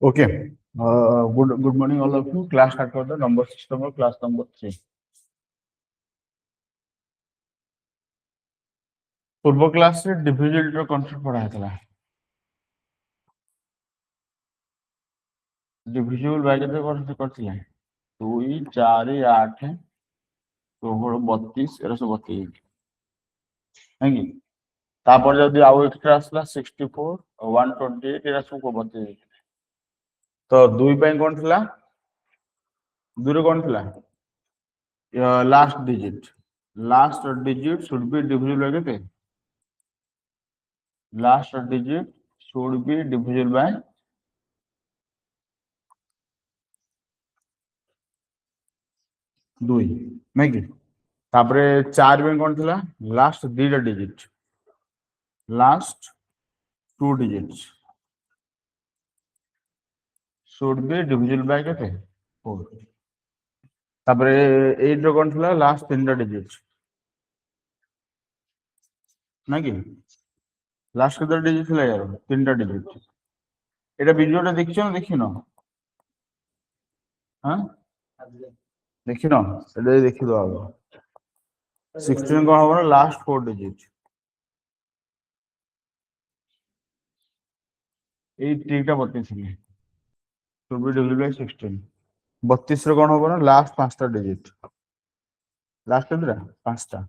Okay. Good morning, all of you. Class start for the number system or class number 3. पूर्व class से divisible concept पढ़ाया था। Divisible by केते concept करथिला 2 4 8 16 32 era सब बतई है कि तापर जदी आउ एक्स्ट्रा आसला 64 128 एरा सब को बतई। तो 2 पे कोन थिला 2 रे कोन थिला last digit should be divisible by केते last digit should be divisible by 2 नहीं कि तापरे 4 में कोन थिला लास्ट दीटा digit last 2 digits should be divisible by केते 4 तापरे 8 रो कोन थिला लास्ट 3 टा डिजिट ना कि लास्ट केते डिजिट थिला यार 3 टा डिजिट एटा वीडियोटा देखियो ना देखिनो हां देखिनो एटा देखि दो आगो 16 कोन होबो लास्ट 4 डिजिट ए ट्रिक टा बतेছিলি शुड बी डिविजिबल बाय 16 32 रे कोन होबो ना लास्ट 5 टा डिजिट लास्ट केतेटा 5 टा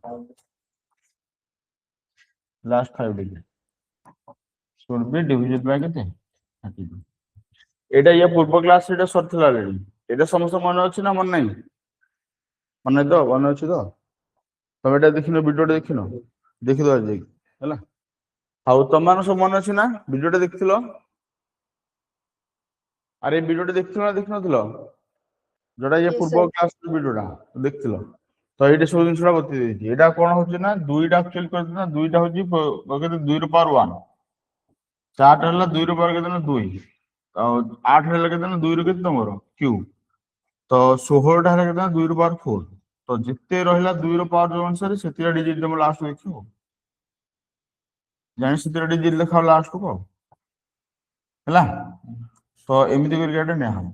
last 5 digit should be divisible by केते 32 एटा या पूर्व क्लास एटा सरथिला ऑलरेडी एटा समस्त मन अछि ना मन नाही मन तो मन अछि तो तमे एटा देखिनो वीडियोटा देखिनो देखि दो आज हैला हाउ तमान सब मन अछि ना वीडियोटा देखिथिलो अरे वीडियोटा देखिथिलो ना देखिनथिलो जोडा ये पूर्व क्लास वीडियोटा देखिथिलो तो एटा सब जिनसरा बति देछि एटा कोन होछि ना दुईटा एक्चुअली कर ना दुईटा होछि बगैर 2 रो पावर 1 4 हला 2 रो पावर केतना 2 और 8 हला केतना 2 रो केतना तमरो क्यू तो 16 टा हला केतना 2 रो पावर 4 तो जिते रहिला 2 रो पावर जो अनुसार सेतिरा डिजिट हम लास्ट देखियो जानि सेतिरा डिजिट देखा लास्ट को हला तो एमिति कर गाडे ने हम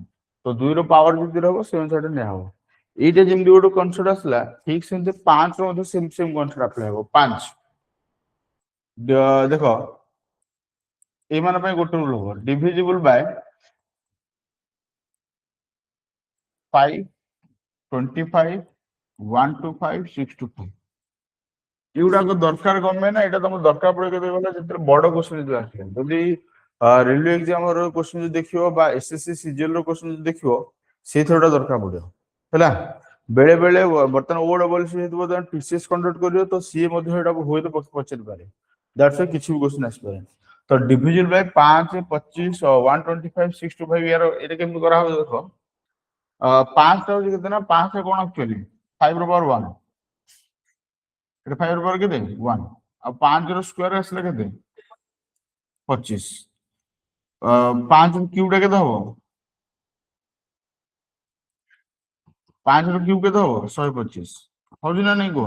तो 2 रो पावर जिते रहबो से अनुसार ने हबो एटा जेमि गोटो कॉन्सेप्ट आसला ठीक सेमते 5 रो मधे सेम कॉन्सेप्ट अप्लाई हो 5 देखो ए मान पे गोटे रूल हो डिविजिबल बाय 5 25 125 625 एगुड़ा दरकार कम ना यहाँ तुम दरकार पड़े जो बड़ क्वेश्चन जो आसे जदि रेलवे एग्जाम क्वेश्चन देखियो एसएससी सीजीएल क्वेश्चन देखियो से थोड़ा दरकार पड़ो है बेले बेले बर्तमान ओ डबल टीसीएस कंडक्ट करियो तो सी हुए तो पचारि पारे दैट्स व्हाई किछि भी क्वेश्चन आसी पारे तो डिविजिबल बाय 5 25 125 625 यार एटा केमि करा हो देखो 5 टा हो कितना 5 कोन एक्चुअली 5 रो पावर 1 एटा 5 रो पावर केते 1 अब 5 रो स्क्वायर आसले केते 25 5 रो क्यूब टा केते हो 5 रो क्यूब केते हो 125 हो ना नहीं को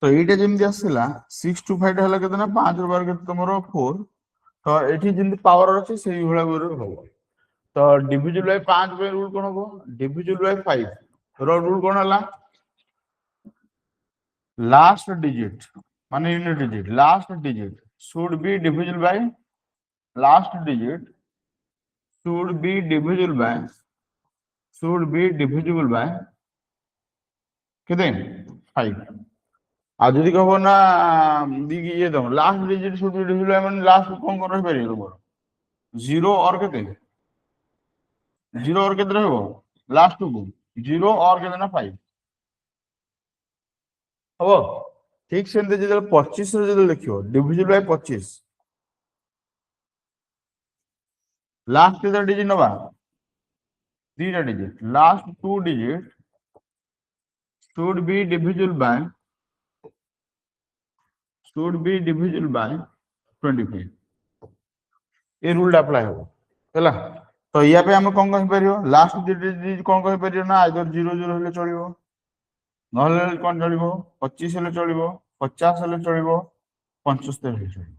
तो एटा जेमि आसला 625 टा हला केते ना 5 रो पावर केते तमरो 4 तो एठी जेमि पावर अछि सेही होला गुरो हो तो डिविजिबल बाय 5 पे रूल कोन हो डिविजिबल बाय 5 रो रूल कोन हला लास्ट डिजिट माने unit digit last digit should be divisible by last digit should be divisible by केते 5 आ जदि कहबो ना ये दो last digit should be divisible bye माने लास्ट कोन कोन रहि परियो तमरो 0 और केते 0 और केते रहबो लास्ट को 0 और केते ना 5 हबो ठीक से जो 25 जो देखियो डिविजिबल बाय 25 लास्ट केते डिजिट नबा 3 digit last 2 digit should be divisible by 25 ये रूल अप्लाई हो हैला तो या पे हम कोन कहि परियो लास्ट डिजिट कोन कहि परियो ना आइदर 00 हेले चलिबो नहले कोन चलिबो 25 हेले चलिबो 50 हेले चलिबो 75 हेले चलिबो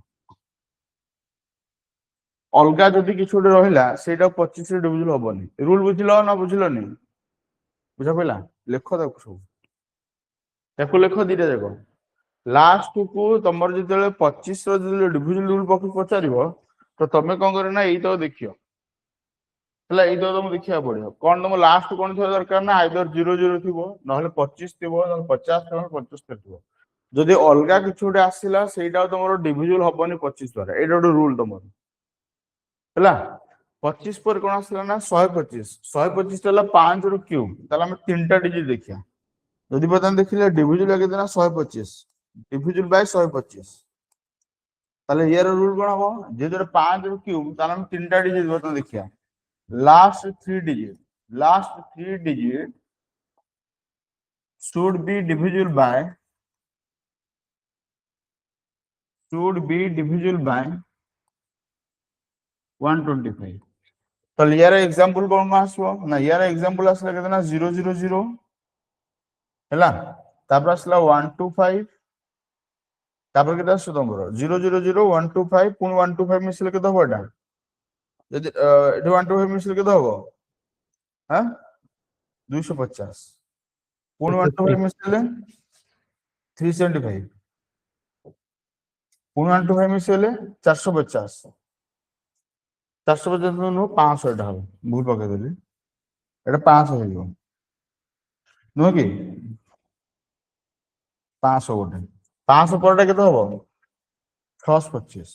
अलगा जदि किसी गोटे रहिला सेटा 25 रे डिविजन हबनी रूल बुझिलो ना बुझिलोनी बुझा पइला लेख ताको सब ताको लेख दिटा देखो लास्ट को तमर जतले 25 रो जतले डिविजन रूल पचारिबो तो तमे कोन करे ना एई तो देखियो हला एई तो तुम देखिया पड़ियो कोन तुम लास्ट कोन थियो दरकार ना आइदर 00 थिबो नहले 25 थिबो नहले 50 थिबो 75 थिबो जदि अलगा किछु गोटे आसिला सेटा तमरो डिविजन हबनी 25 द्वारा एटा गोटे रूल तमरो हला 25 पर कोन आसिला ना 125 125 तला 5 रो क्यूब तला हम तीनटा डिजिट देखिया जदि बतन देखिले डिविजन लगे देना 125 डिविजन बाय 125 ताले यार रूल कोन हो जे जरे 5 रो क्यूब तला हम तीनटा डिजिट बतन देखिया last 3 digit should be divisible by 125 तो यार एग्जांपल कोन आसबो ना यार एग्जांपल आसला केते ना 000 हैला तापर आसला 125 तापर केते आसो तमरो 000 125 पुन 125 मिसले केते होडा यदि एटा 125 मिसले केते होबो हां 250 पुन 125 मिसले 375 पुन 125 मिसले 450 450 नो 500 एटा हो भूल पके देली एटा 500 होइबो नो कि 500 गोटे 500 परटा केते होबो 625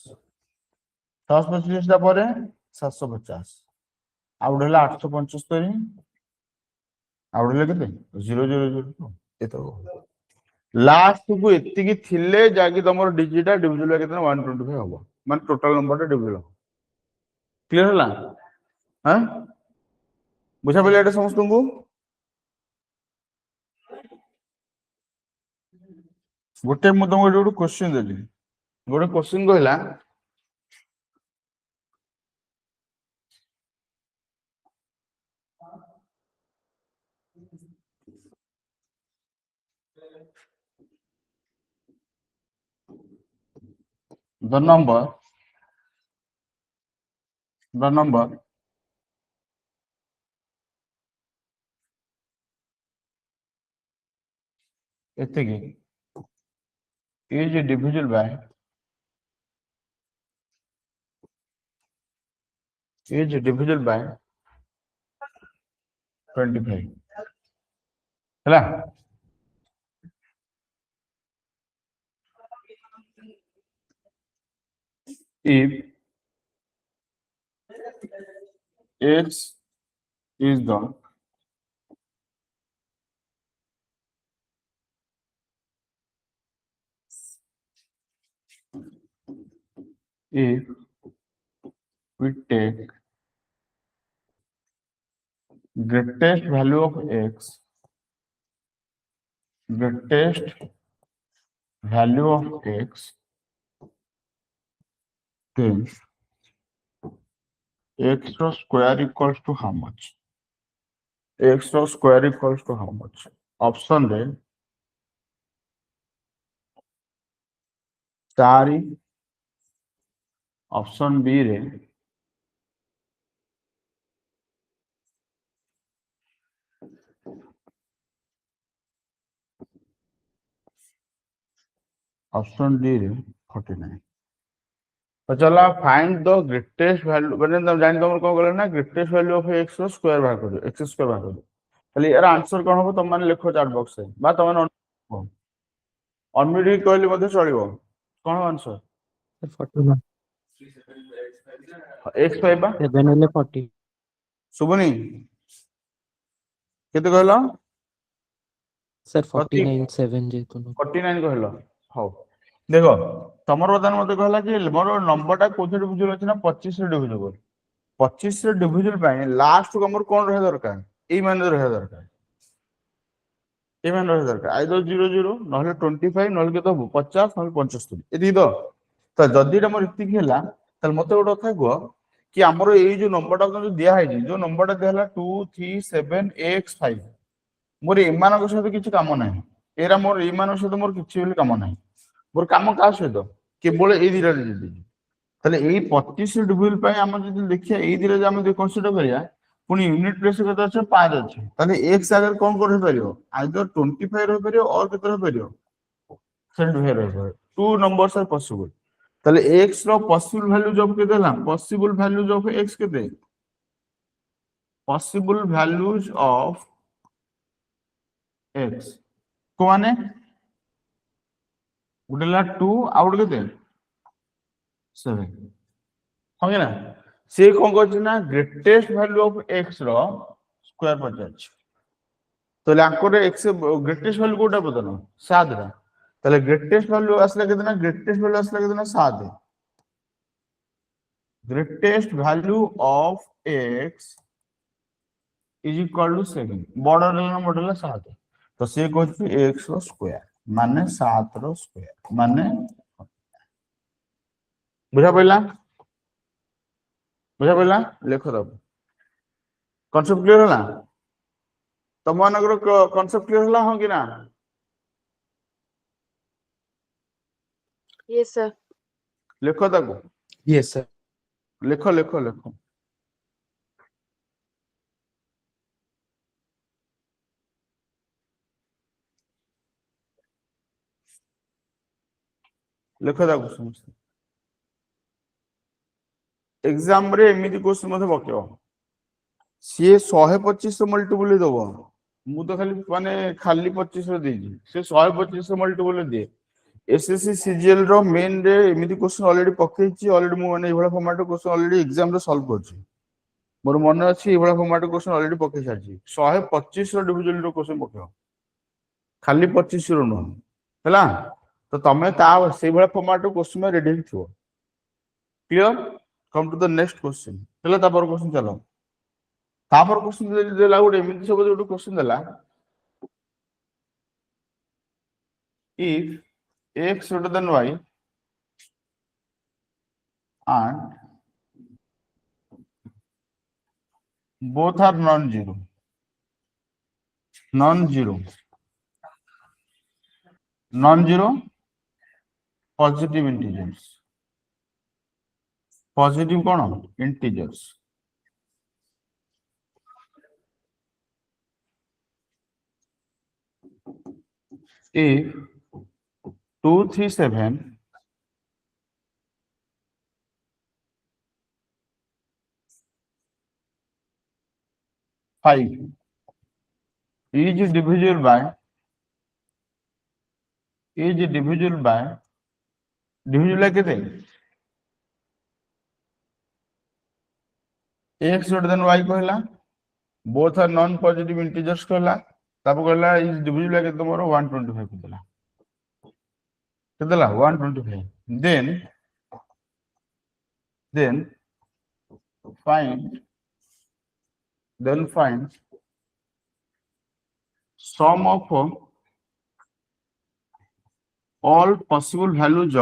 625 टा परे 750 आउडला 875 आउडले केते 000 एतो लास्ट को एति की थिले जाकी तमरो डिजिटा डिविजन केते 125 होबो माने टोटल नंबर डिविजन क्लियर होला हां बुझा पले एटा समस्त को गोटे मु तुमको गोटे क्वेश्चन देली गोटे क्वेश्चन कहला the number एतिकी is divisible by 25 हैला if x is the if we take greatest value of x then x square equals to how much option रे 4 ऑप्शन बी रे ऑप्शन डी रे 49 तो चला फाइंड द ग्रेटेस्ट वैल्यू माने तुम जानि तुम को कहले ना ग्रेटेस्ट वैल्यू ऑफ x रो स्क्वायर बाहर करियो x स्क्वायर बाहर करियो खाली यार आंसर कोन हो तुम माने लिखो चैट बॉक्स रे बा तुम अनम्यूट कहले मध्ये चलिबो कोन आंसर 41 x पाइबा 7 हेले 40 सुबनी केते कहलो सर 49 7 जेतु 49 कहलो हो देखो तमर बदन मते कहला कि मोर नंबरटा कोथे डिविजन अछि ना 25 रे डिविजन 25 रे डिविजन पाए लास्ट को हमर कोन रहे दरकार ए मान रहे दरकार ए मान रहे दरकार आइदर 00 नहले 25 नहले के तो 50 नहले 75 एदी दो तो जदि हमर इति केला तल मते गोट कथा को कि हमर ए जो नंबरटा जो दिया है जो नंबरटा देहला 2 3 7 x 5 मोर एमान को सहित किछ काम नाही एरा मोर एमान सहित मोर किछ भी काम नाही मोर काम का सहित केवल ए दिरा তাহলে এই 25 ডিভিজन ପାଇଁ আমরা যদি ଦେଖିବା এই দিরে যে আমরা কনসিডর করিয়া পুনি यूनिट प्लेस কত আছে 5 আছে তাহলে x আগে কোন করে পারিও আইদর 25 রই পারিও অর কত রই পারিও 75 রই পারিও টু নম্বরস আর পসিবল তাহলে x ର পসিবল ভ্যালুজ অফ কেতে দিলাম পসিবল ভ্যালুজ অফ x কেতে পসিবল ভ্যালুজ অফ x को माने उडला 2 आउट केते 7 होगे ना से कोन करछ ना ग्रेटेस्ट वैल्यू ऑफ x रो स्क्वायर पचाच तो लाकोरे x ग्रेटेस्ट वैल्यू कोटा बदनो 7 रा তাহলে ग्रेटेस्ट वैल्यू আসলে কেতে না ग्रेटेस्ट वैल्यू আসলে কেতে না 7 greatest value of x is equal to 7 border लेना मॉडल 7 तो से कहछ x रो स्क्वायर माने 7 रो स्क्वायर माने बुझा पइला लेख दब कांसेप्ट क्लियर होला तम मानकर कांसेप्ट क्लियर होला हो कि ना यस सर लेख ताको Yes, sir. लेख लेख लेख लेख ताको समस्त एग्जाम रे एमिति क्वेश्चन मथे पकेओ सी 125 मल्टीपल दबो मु तो खाली 25 रो देजी से 125 मल्टीपल दिए एसएससी सीजीएल रो मेन रे एमिति क्वेश्चन ऑलरेडी पकेची ऑलरेडी मु माने एभला फॉर्मेट क्वेश्चन ऑलरेडी एग्जाम रे सॉल्व करछि मोर मन अछि एभला फॉर्मेट क्वेश्चन ऑलरेडी पके सारछि 125 रो डिवीजन रो क्वेश्चन पकेओ खाली 25 रो न हला तो तमे ता से भला फॉर्मेट क्वेश्चन में रेडी थियो clear come to the next question चलो तापर क्वेश्चन चलो तापर क्वेश्चन देला गुड एमिति सब गुड क्वेश्चन देला if x greater than y and both are non-zero positive integers positive कौन integers if 2 3 7 5 is divisible by केते x greater than y कहला both are non positive integers कहला तब कहला is divisible by केते मोर 125 कहला केतेला 125 then find sum of all possible values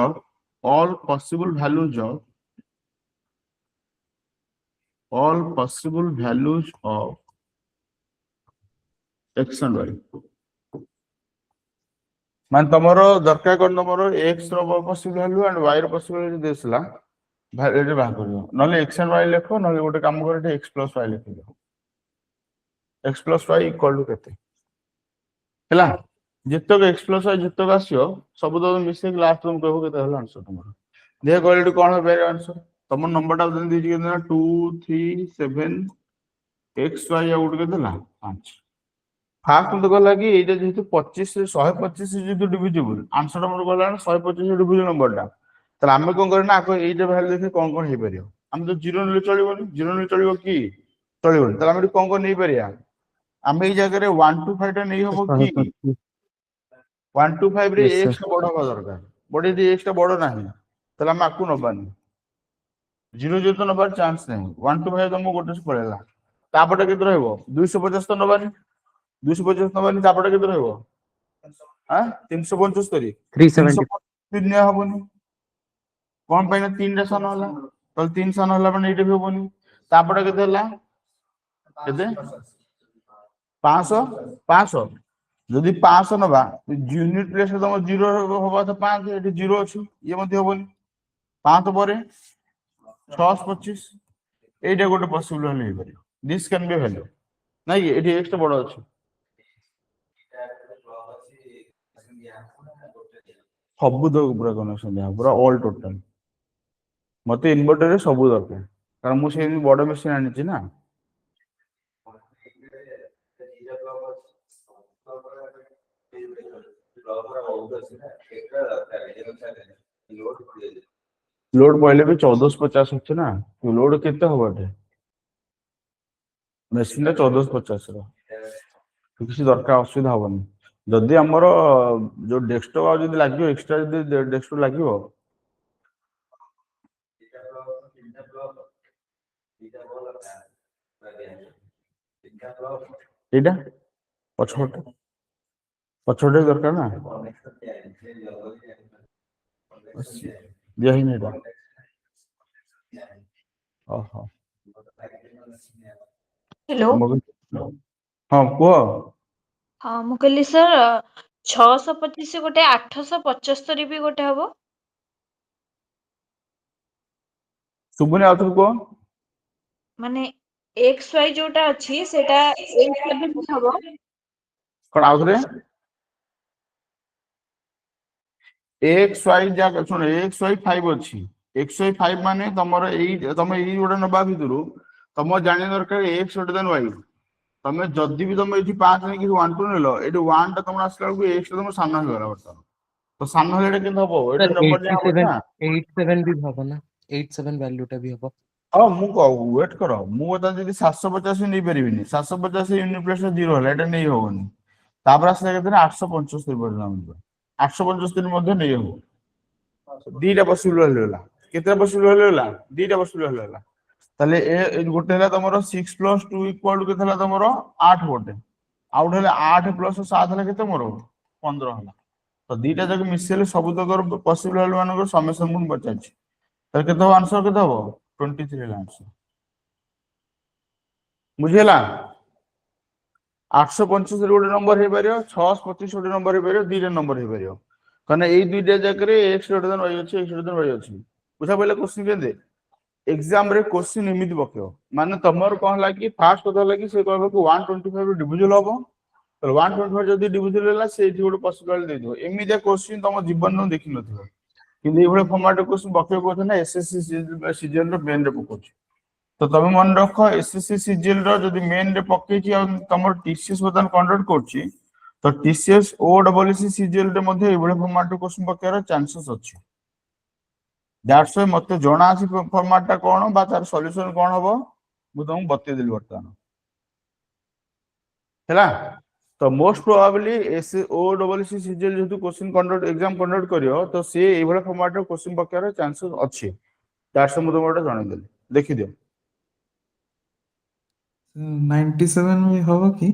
of x and y मान तमरो दरकार कोन तमरो x रो पॉसिबल वैल्यू एंड y रो पॉसिबल वैल्यू देसला वैल्यू बाहर करियो नले x and y लेखो नले गोटे काम करे x + y लिखि दो x + y इक्वल टू केते हला जितक x + y जितक आसियो सब तो मिसे लास्ट तुम कहबो केते हला आंसर तमरो दे क्वालिटी कोन हो बेरे आंसर तम नंबरटा देन दीजी केना 2 3 7 x y आउट के देला 5 फास्ट तो कहला कि एटा जेतु 25 से 125 जेतु डिविजिबल आंसर हमर कहला 125 डिविजिबल नंबरटा त हम कोन करना आको एटा वैल्यू देखे कोन हे परियो हम तो 0 ले चलिबोनी 0 ले चलिबो की चलिबोनी त हम कोन नै परिया हम ए जगह रे 125 टा नै होबो की 125 रे Yes, x टा बड़ होबा दरकार बड़ी दी x टा बड़ नाही त हम आकु नबानी 0 जेतो नबार चांस नै 125 त हम गोटे से पळेला तापटा केते रहबो 250 त नबानी 250 नबानी तापटा केते रहबो हां 375 370 दुनिया हबोनी कोन पैना 3 टा सन होला तो 3 सन होला माने एटा भी हबोनी तापटा केते होला केते 500 যদি 500 नबा यूनिट प्लेस तम 0 होबा तो 5 एटी 0 अछि ये मध्ये होबोनी 5 परे 625 এইটা ଗୋଟେ ପସିବଲ ଭ୍ୟାଲୁ ହେଇପାରିବ ଦିସ୍ କ୍ୟାନ୍ ବି ଭ୍ୟାଲୁ ନାଇଁ କି ଏଠି x ଟା ବଡ ଅଛି ସବୁ ତ ପୁରା କନେକ୍ସନ ଦିଆ ପୁରା ଅଲ୍ ଟୋଟାଲ ମତେ ଇନଭର୍ଟରରେ ସବୁ ଦରକାର କାରଣ ମୁଁ ସେମିତି ବଡ ମେସିନ୍ ଆଣିଛି ନା ଲୋड ପଇଲେ ବି 1450 ଅଛି ନା ଲୋड କେତେ ହବ ଏଠି ମେସିନ୍ ଟା 1450 ର କିଛି ଦରକାର ଅସୁବିଧା ହବନି ଯଦି ଆମର ଯୋଉ ଡେସ୍କଟପ୍ ଆଉ ଯଦି ଲାଗିବ ଏକ୍ସଟ୍ରା ଯଦି ଡେସ୍କଟପ୍ ଲାଗିବ ଏଇଟା ପଛପଟେ ଦରକାର ନା ଦିଆ ହେଇନି ଏଇଟା ଓହୋ ହ୍ୟାଲୋ। ହଁ କୁହ ହଁ ମୁଁ କହିଲି ସାର୍ 625 ଗୋଟେ 875 ବି ଗୋଟେ ହବ ଶୁଭୁନି ଆଉ ଥରେ କୁହ ମାନେ XY ଯୋଉଟା ଅଛି ସେଟା 870 ହବ କଣ ଆଉ ଥରେ XY ଯାକ ଶୁଣ XY5 ଅଛି XY5 ମାନେ ତମର ତମେ ଏଇ ଗୋଟେ ନବା ଭିତରୁ ତମ ଜାଣିବା ଦରକାର X ଗୋଟେ ଦେନ୍ Y ତମେ ଯଦି ବି ତମେ ଏଠି 5 ନେଇକି 1 2 ନେଲ ଏଠି 1 ଟା ତମର ଆସିଲା ବେଳକୁ X ଟା ତମ ସାମ୍ନା ହେଇଗଲା ବର୍ତ୍ତମାନ ତ ସାମ୍ନା ହେଲେ ଏଟା କେମିତି ହବ ଏଟା सर ନମ୍ବର ନିଆ ହବ 87 ନା 87 भी हब ना 87 वैल्यू टा भी हब ହଁ ମୁଁ ୱେଟ୍ କର ମୁଁ ବର୍ତ୍ତମାନ ଯଦି 750 ନେଇପାରିବିନି 750 ୟୁନିଟ୍ ପ୍ଲେସ୍ 0 ହେଲା ଏଟା ନେଇ ହବନି ତାପରେ ଆସିଲା କେତେ 875 ପର୍ଯ୍ୟନ୍ତ ଆମେ ଯିବା 875 ମଧ୍ୟ ନେଇ ହବ ଦିଟା ପସିବଲ ଭ୍ୟାଲୁ ହେଲା କେତେଟା ପସିବଲ ଭ୍ୟାଲୁ ହେଲା ଦିଟା ପସିବଲ ଭ୍ୟାଲୁ ହେଲା ତାହେଲେ ଗୋଟେ ହେଲା ତମର 6 + 2 = କେତେ ହେଲା ତମର 8 ଗୋଟେ ଆଉ ଗୋଟେ ହେଲା 8 + 7 ହେଲା କେତେ ମୋର 15 ହେଲା ତ ଦିଟା ଯାକ ମିଶିଲେ ସବୁ ତକର ପସିବଲ ଭ୍ୟାଲୁ ମାନଙ୍କର ସमेସନ ମୁଁ ପଚାରିଛି ତାହେଲେ କେତେ ହବ ଆନ୍ସର କେତେ ହବ 23 ହେଲା ଆନ୍ସର ବୁଝିହେଲା 875 ଗୋଟେ ନମ୍ବର ହେଇପାରିବ 625 ଗୋଟେ ନମ୍ବର ହେଇପାରିବ ଦିଟା ନମ୍ବର ହେଇପାରିବ କାରଣ ଏଇ ଦୁଇଟା ଜାଗାରେ x > y ଅଛି x > y ଅଛି ବୁଝା ପଇଲା କ୍ୱେଶ୍ଚନ କେତେ एग्जाम रे क्वेश्चन एमिति पकेव माने तमर कोन होला कि फास्ट कथा होला कि से कहबो कि 125 रो डिविजन हबो तो 125 जदी डिविजन होला से एठी गोटे पॉसिबल दे दियो एमितिया क्वेश्चन तम जीवन न देखि नथिबो किंतु एभळे फॉर्मेट क्वेश्चन पकेव कोथि ना एसएससी सीजन रो मेन रे पकोछ तो तमे मन रखो एसएससी सीजन रो जदी मेन रे पकेछि आ तमर टीसीएस बदन कंडक्ट करछि तो टीसीएस ओडब्ल्यूसी सीजन रे मध्ये एभळे फॉर्मेट क्वेश्चन पकेर चांसेस अछि दैट्स व्हाई मते जणा अछि फॉर्मेट ता कोन बा तार सॉल्यूशन कोन हबो मु तुम बते देली वर्तमान हैला तो मोस्ट प्रोबेबली एस ओडब्ल्यूसी सीजीएल जेतु क्वेश्चन कंडक्ट एग्जाम कंडक्ट करियो तो से एभला फॉर्मेट रो क्वेश्चन पकेर चांसेस अछि दैट्स मु तुम गोटे जणै देली देखि दियो 97 में हवा कि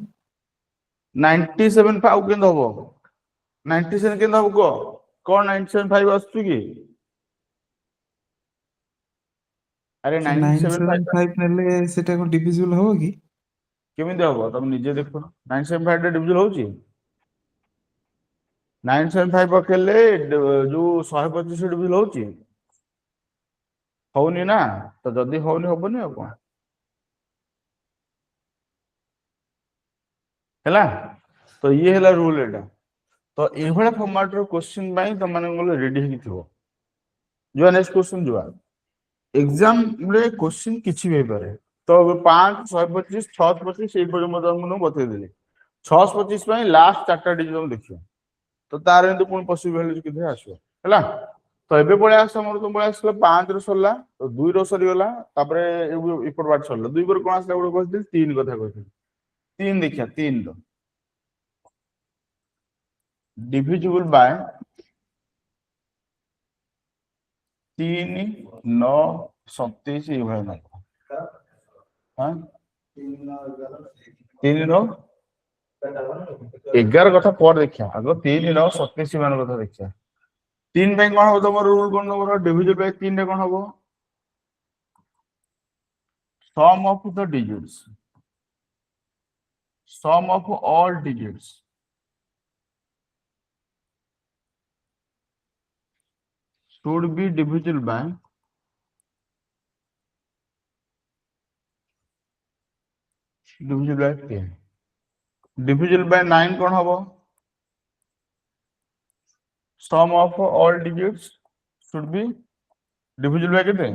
97 फाउ केन हबो 97 केन हबो को कोन 975 आछू की अरे 975 975 ନେଲେ ସେଟା କଣ ଡିଭିଜିବଲ ହବ କି କେମିତି ହବ ତମେ ନିଜେ ଦେଖୁନ 975 ଟା ଡିଭିଜନ ହଉଛି 975 ପକେଇଲେ ଯୋଉ 125 ଡିଭିଜନ ହଉଛି ହଉନି ନା ତ ଯଦି ହଉନି ହବନି ଆଉ କଣ ହେଲା ତ ଇଏ ହେଲା ରୁଲ ଏଟା ତ ଏଇଭଳିଆ ଫର୍ମାଟ ର क्वेश्चन ପାଇଁ ତମମାନଙ୍କୁ ରେଡି ହେଇକି ଥିବ ଯୁଆ ନେକ୍ସଟ क्वेश्चन ଯୁଆ एग्जाम रे क्वेश्चन किछि भी ହେଇପାରେ तो 5 125 625 ସେଇ ପର୍ଯ୍ୟନ୍ତ ମୁଁ ବତେଇଦେଲି 625 ପାଇଁ ଲାଷ୍ଟ ଚାରଟା ଡିଜିଟ ଦେଖିବ ତ ତାର ଏମିତି ପୁଣି ପସିବଲ ଭ୍ୟାଲୁ କେତେ ଆସିବ ହେଲା ତ ଏବେ ପଳେଇ ଆସ ଆମର ତ ପଳେଇ ଆସିଲା 5 ର ସରିଲା ତ 2 ର ସରିଗଲା ତାପରେ ଏପଟ ବାଟ ସରିଲା 2 ପରେ କଣ ଆସିଲା ଗୋଟେ କହିଥିଲି 3 କଥା କହିଥିଲି 3 ଦେଖିଆ 3 ର डिविजिबल बाय 3 9 27 ଏଇଭଳିଆ ନବ ହଁ 3 9 11 କଥା ପରେ ଦେଖିବା ଆଗ 3 9 27 ମାନ କଥା ଦେଖିବା 3 ପାଇଁ କଣ ହବ ତମର ରୁଲ କଣ ତମର डिविजिबल बाय 3 ରେ କଣ ହବ sum of the digits sum of all digits should be divisible by divisible by 10 divisible by 9 कौन हबो sum of all digits should be divisible by केते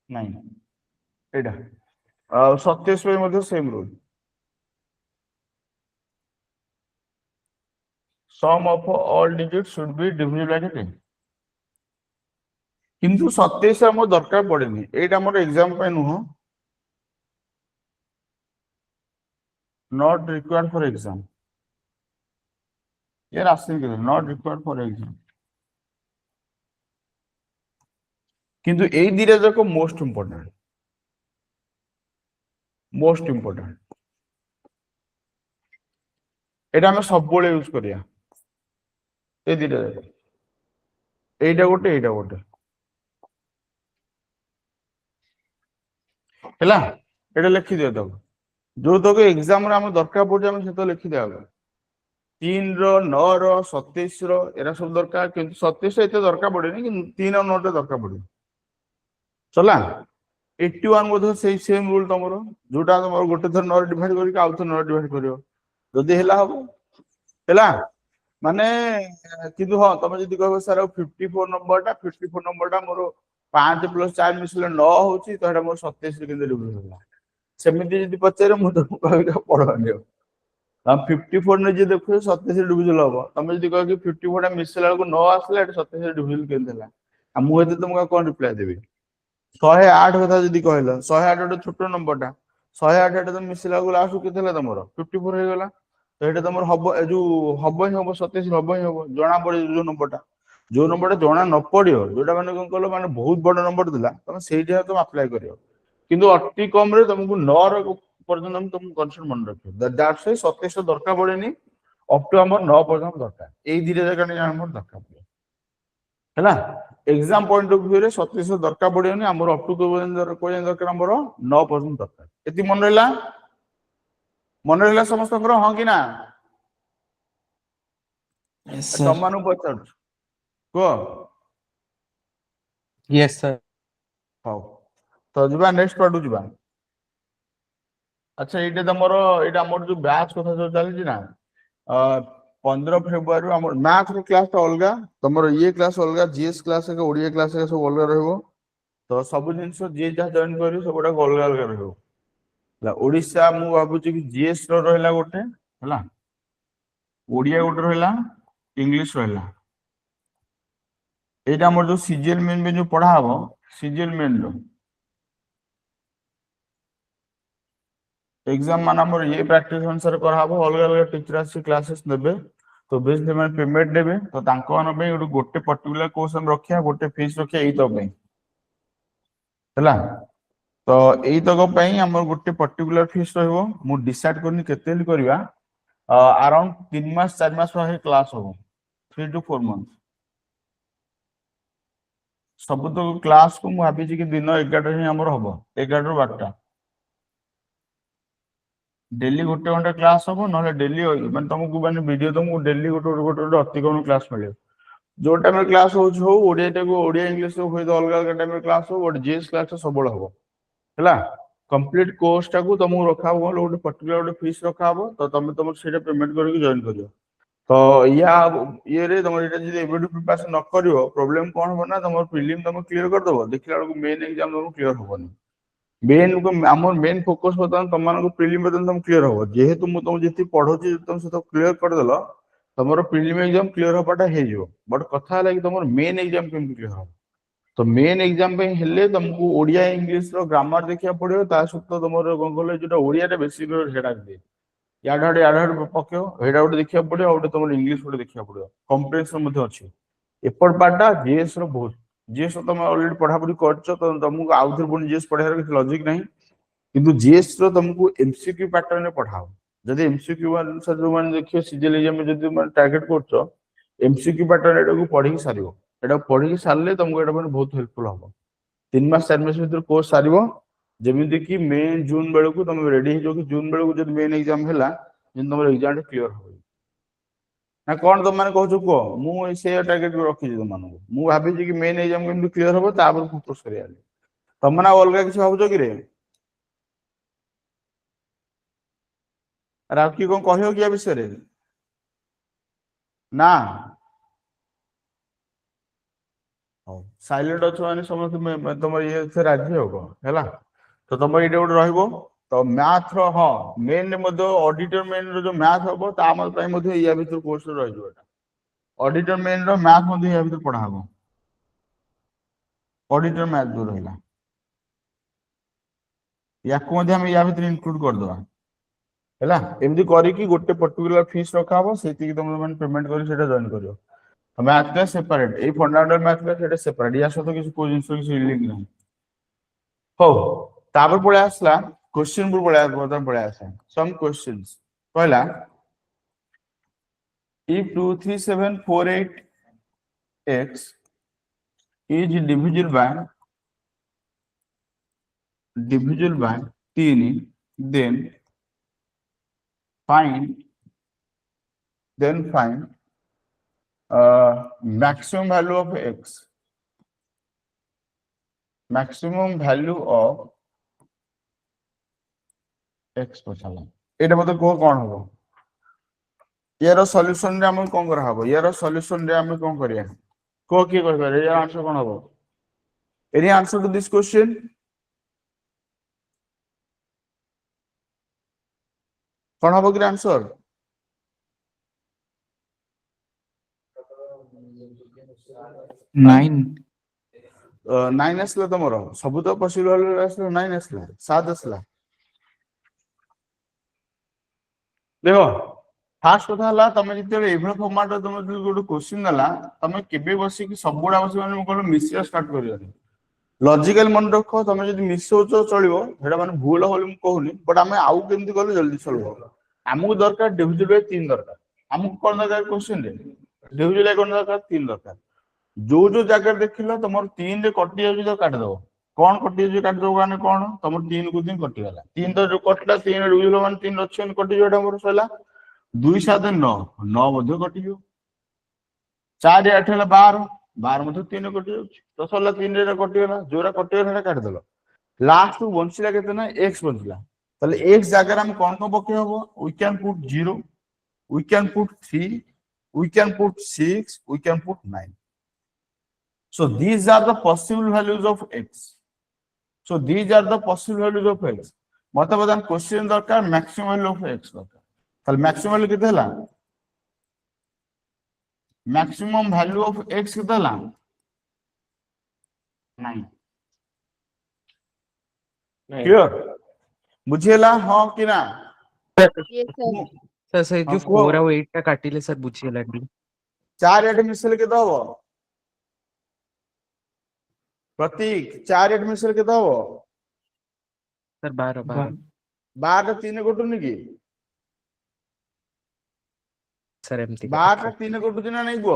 9 एटा 27 पे मध्ये same rule sum of all digits should be divisible by केते किंतु 27 हमर दरकार पड़ेनी एटा हमर एग्जाम पे नुह not required for exam you are asking it not required for exam किंतु ए दिरे जाको मोस्ट इंपोर्टेंट एटा हम सब बोले यूज करिया ए दिरे जाको एटा गोटे हैला एटा लिखि दियो तब जो तक एग्जाम रे हम दरकार पड़े हम से तो लिखि दिया 3 रो 9 रो 27 रो एरा सब दरकार किंतु 27 एते दरकार पड़ेनी कि 3 और 9 टे दरकार पड़े चला 81 मध्ये सेही सेम रूल तमरो जोटा तमरो गोटे थर 9 डिवाइड करी आउ थर 9 डिवाइड करियो जदी हैला हबो हैला माने किंतु हां तमे जदी कहबो सर 54 नंबरटा मोर 5 + 4 मिसले 9 होची तो एटा मोर 27 रे केंदे डिवाइड होला सेमिति जदी पचारे मु तो कहबा पढवानियो हम 54 ने जे देखो 27 डिविजन हबो तमे जदी कह कि 54 टा मिसला को 9 आसला एटा 27 डिविजन केन देला आ मु हेते तुमका कोन रिप्लाई देबी 108 कथा जदी कहलो 108 एटा छोटो नंबरटा 108 एटा तो मिसला को लास्ट केतेला तमरो 54 हे गेला तो एटा तमरो हबो जो हबो ही हबो 27 हबो ही हबो जणा पड़े जो नंबरटा जणा न पड़ियो जोटा माने कोन कहलो माने बहुत बड़ नंबर दिला तमे सेही तुम अप्लाई करियो किंतु अति कम रे तुमको 9 रो पर्यंत हम तुम कंसेप्ट मन रखियो दैट से 27 दरकार पड़ेनी अप टू हमर 9 पर्यंत दरकार एई दिरे जगह नै हमर दरकार पड़े हैला एग्जाम पॉइंट ऑफ व्यू रे 27 दरकार पड़ेनी हमर अप टू कोन दरकार हमर 9 पर्यंत दरकार एति मन रहला समस्त करो हां कि ना Yes, sir. सम्मानु पचर को Yes, sir. हाउ तो जिबा नेक्स्ट पार्ट जिबा अच्छा एटा तमरो एटा हमर जो बैच कथा जो चली ना 15 फेब्रुआरी हमर मैथ रो क्लास तो अलगा तमरो ये क्लास अलगा जीएस क्लास के ओडिया क्लास के सब अलगा रहबो तो सब जिंस जे जा जॉइन करियो सबटा अलगा अलगा रहबो ला ओडिसा मु भाबु कि जीएस रो रहला गोटे हला ओडिया गोटे रहला इंग्लिश रहला एटा हमर जो सीजीएल मेन में जो पढ़ा हबो सीजीएल मेन रो एग्जाम मान हमर ये प्रैक्टिस अनुसार कराबो अलग अलग टीचर आसी क्लासेस नेबे तो बेस में पेमेंट देबे तो तांको मन पे गोटे पर्टिकुलर कोर्स हम रखिया गोटे फीस रखिया एई तो पे हला तो एई तक पई हमर गोटे पर्टिकुलर फीस रहबो मु डिसाइड करनी केते करबा अराउंड 3 मास 4 मास रहे क्लास हो 3 to 4 मंथ सब तो क्लास को मु भाबी कि दिन 11 ही हमर हबो 11 रो 12 डेली गोटे घंटा क्लास हबो नले डेली माने तुमको माने वीडियो तुमको डेली गोटे अति कम क्लास मिले जो टाइम क्लास हो ओडिया टा को ओडिया इंग्लिश हो तो अलग अलग टाइम क्लास हो बट जीएस क्लास तो सबळ हबो हैला कंप्लीट कोर्स टा को तुमको रखा हो गोटे पर्टिकुलर गोटे फीस रखा हो तो तुम सेटा पेमेंट करके जॉइन करियो तो या ये रे तुम एटा जदी एबडू प्रिपरेशन न करियो प्रॉब्लम कोन हो ना तुम प्रीलिम तुम क्लियर कर दबो देखला को मेन एग्जाम तुम क्लियर होबनी मेन को हमर मेन फोकस बतन तुम मानको प्रीलिम बतन तुम क्लियर हो जेहेतु मु तुम जति पढोची तुम से तो क्लियर कर देलो तमरो प्रीलिम एग्जाम क्लियर होपाटा हे जो बट कथा लागी तमर मेन एग्जाम केम क्लियर हो तो मेन एग्जाम पे हेले तुमको ओडिया इंग्लिश रो ग्रामर देखिया पड़ियो ता सत्त तमरो गंगले जेटा ओडिया रे बेसी हेडा दे याडा पक्यो हेडा उडे देखिया पड़ियो उडे तमर इंग्लिश उडे देखिया पड़ियो कॉम्प्रिहेंशन मध्ये अछि एपट पार्टा जीएस रो बहुत जीएस तुम ऑलरेडी पढ़ा पढ़ी करछ तो तुमको आउथर पुनी जीएस पढ़ार किछ लॉजिक नहीं किंतु जीएस रो तुमको एमसीक्यू पैटर्न में पढ़ाओ जदि एमसीक्यू अनुसार जो मान देखियो सीजीएल एग्जाम में जदि मान टारगेट करछ एमसीक्यू पैटर्न एटा को पढ़ी सारियो एटा पढ़ी सारले तुमको एटा माने बहुत हेल्पफुल हो 3 मास 4 मास भीतर कोर्स सारिबो जेमिति कि मई जून बेल को तुम रेडी हो कि जून बेल को जदि मेन एग्जाम हैला जिन तुम एग्जाम क्लियर हो ना कौन तुम मैंने कहू को मु से टारगेट रखी तुम मान मु भाभी कि मेन एग्जाम केमती क्लियर हम तापर फोकस करिया तुम ना अलग किसी भावुच कि ଆରେ ଆଉ କିଏ କଣ କହିବ କି ୟା ବିଷୟରେ? ନା ହଉ ସାଇଲେଣ୍ଟ ଅଛ ମାନେ ସମସ୍ତେ ତମର ଇଏ ରାଜି ଆଉ କଣ ହେଲା। ତ ତମର ଏଇଟା ଗୋଟେ ରହିବ। ତ ମ୍ୟାଥ ର ହଁ ମେନ୍ ମଧ୍ୟ ଅଡିଟର ମେନ୍ ର ଯୋଉ ମ୍ୟାଥ ହବ ତା ପାଇଁ ମଧ୍ୟ ୟା ଭିତରେ କୋର୍ସ ରହିଯିବ ଏଟା। ଅଡିଟର ମେନ୍ ର ମ୍ୟାଥ ମଧ୍ୟ ୟା ଭିତରେ ପଢା ହବ। ଅଡିଟର ମ୍ୟାଥ ଯୋଉ ରହିଲା ୟାକୁ ମଧ୍ୟ ଆମେ ୟା ଭିତରେ ଇନକ୍ଲୁଡ କରିଦବା ହେଲା। ଏମିତି କରିକି ଗୋଟେ ପର୍ଟିକୁଲାର ଫିସ୍ ରଖା ହବ, ସେଇତିକି ତମେ ମାନେ ପେମେଣ୍ଟ କରି ସେଟା ଜଏନ୍ କରିବ। ମ୍ୟାଥ କ୍ଲାସ ସେପାରେଟ, ଏଇ ଫଣ୍ଡାମେଣ୍ଟାଲ ମ୍ୟାଥ କ୍ଲାସ ସେଟା ସେପାରେଟ, ୟା ସହିତ କିଛି କୋଉ ଜିନିଷ କିଛି ଲିଙ୍କ ନାହିଁ। ହଉ ତାପରେ ପଳେଇ ଆସିଲା क्वेश्चन पर पळेଇ आसा सम क्वेश्चंस पहिला if 23748x is divisible by 3 then find maximum value of x, maximum value of x पछाला एटा मते को कोन हबो यार सॉल्यूशन रे हम कोन करा हबो यार सॉल्यूशन रे हम कोन करिया को की कर पारे यार आंसर कोन हबो any answer to this question कोन हबो कि आंसर 9 9 असला तमरो सब तो पॉसिबल असला 9 असला 7 असला देखो फास्ट कथा हला तमे जिते एभळ फॉर्मेट तमे जो गोटे क्वेश्चन दला तमे केबे बसी कि सब गुडा बसी माने कोन मिसिया स्टार्ट करियो लॉजिकल मन रखो तमे जदि मिसोचो चलिबो हेडा माने भूल होली म कहूनी बट हमें आउ केमति करले जल्दी सॉल्व हो हमहु दरकार डिविजन बाय 3 दरकार हमहु कोन दरकार क्वेश्चन रे डिविजन बाय कोन दरकार 3 दरकार जो जगह देखिलो तमर 3 रे कटि जाउची तो काट दो कौन कटि जाउची काट दो माने कोन तमर 3 को 3 कटि गला 3 तो जो कटला 3 डिविजन माने 3 रछन कटि जोटा मोर सला 2 7 9 9 मध्ये कटि जो 4 8 ହେଲା 12 12 मध्ये 3 कटि जाउची तो सला 3 रे कटि गला जोरा कटि गला काट देलो लास्ट बंचिला केते ना x बंचिला ताले x जगह हम कोन को पके हबो we can put 0 we can put 3 we can put 6 we can put 9 so these are the possible values of x so these are the possible values of x मतलब बदान क्वेश्चन दरकार maximum value of x दरकार ताले maximum value केते हला maximum value of x केते हला 9 clear बुझियला हां कि ना Yes, sir. सर से हां जो को 4 ଆଉ 8 ଟା କାଟିଲେ सर ବୁଝିଗଲାନି 4 8 मिसल केते हबो प्रतीक 4 8 मिसल केते हबो सर 12 12 12 3 कटुनी की सर एमती 12 3 कटुची ना नहीं को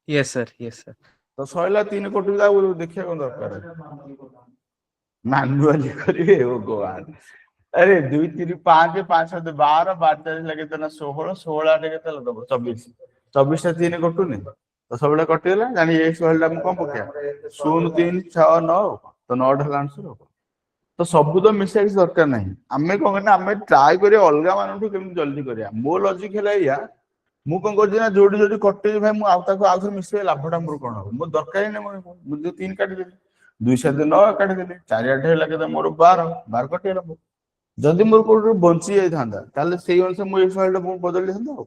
यस सर तो सहिला 3 कटुला देखिया कोन दरकार मैनुअली करिवे भगवान अरे 2 3 5 5 7 12 12 लगे तना 16 16 आटे केते लगब 24 24 ता 3 कटुनी तो सबले कटिला जानी x वाला हम कोन पकिया 0 3 6 9 तो 9 ढला आंसर हो तो सब तो मिस्टेक्स दरकार नहीं आमे कोन करना आमे ट्राई करिया अलगा मानठू केम जल्दी करिया मो लॉजिक हैला या मु कोन करछि ना जोडी जोडी कटे भाई मु आउ ताको आउ मिसे लाभटा मोर कोन हो मो दरकार ही नहीं मु जो 3 काटि देली 2 7 9 काटि देली 4 8 हैला के मोर 12 12 कटिला जदि मोर को बंची जाई थांदा ताले सेही अनुसार मु एक्स वाला मु बदल थांदा हो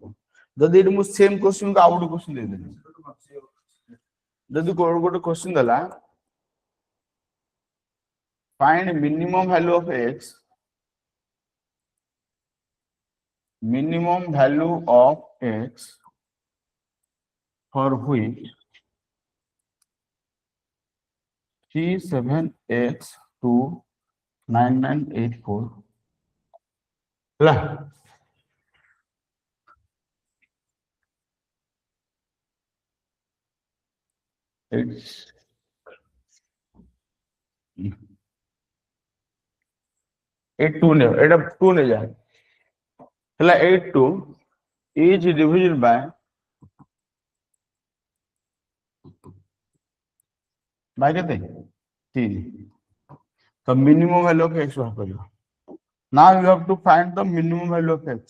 जदि मु सेम क्वेश्चन को आउट क्वेश्चन दे देली जदि गोटे क्वेश्चन दला find minimum value of x for which 37x to 9984 ला एट टू ने एटा 2 ने जा हला 8 2 is divided by केते 3 तो मिनिमम वैल्यू ऑफ x बाहर करियो now you have to find the minimum value of x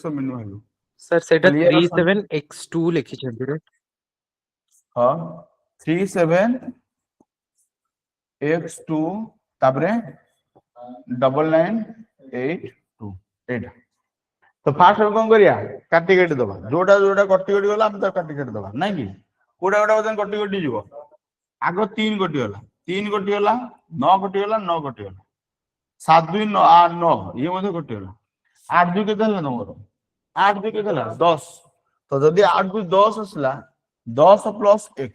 or minimum value Sir, সেটা তাহলে এর 37x2 লিখেছেন right? হ্যাঁ 37x2 তারপরে 9982 এটা তো ফার্স্ট আমি কোন করিয়া কাটি কাটি দেবা যোটা যোটা কটি কটি গলা আমি তো কাটি কাটি দেবা নাই কি কোটা কোটা বদন কটি কটি ଯିବ আগ 3 কটি গলা 3 কটি গলা 9 কটি গলা 9 কটি গলা 7 2 9 8 9 ଇଏ ମଧ୍ୟ କଟି ଗଲା 8 2 କେତେ ହେଲା ତମର 8 2 କେତେ ହେଲା 10 ତ ଯଦି 8 2 10 ଆସିଲା 10 ପ୍ଲସ x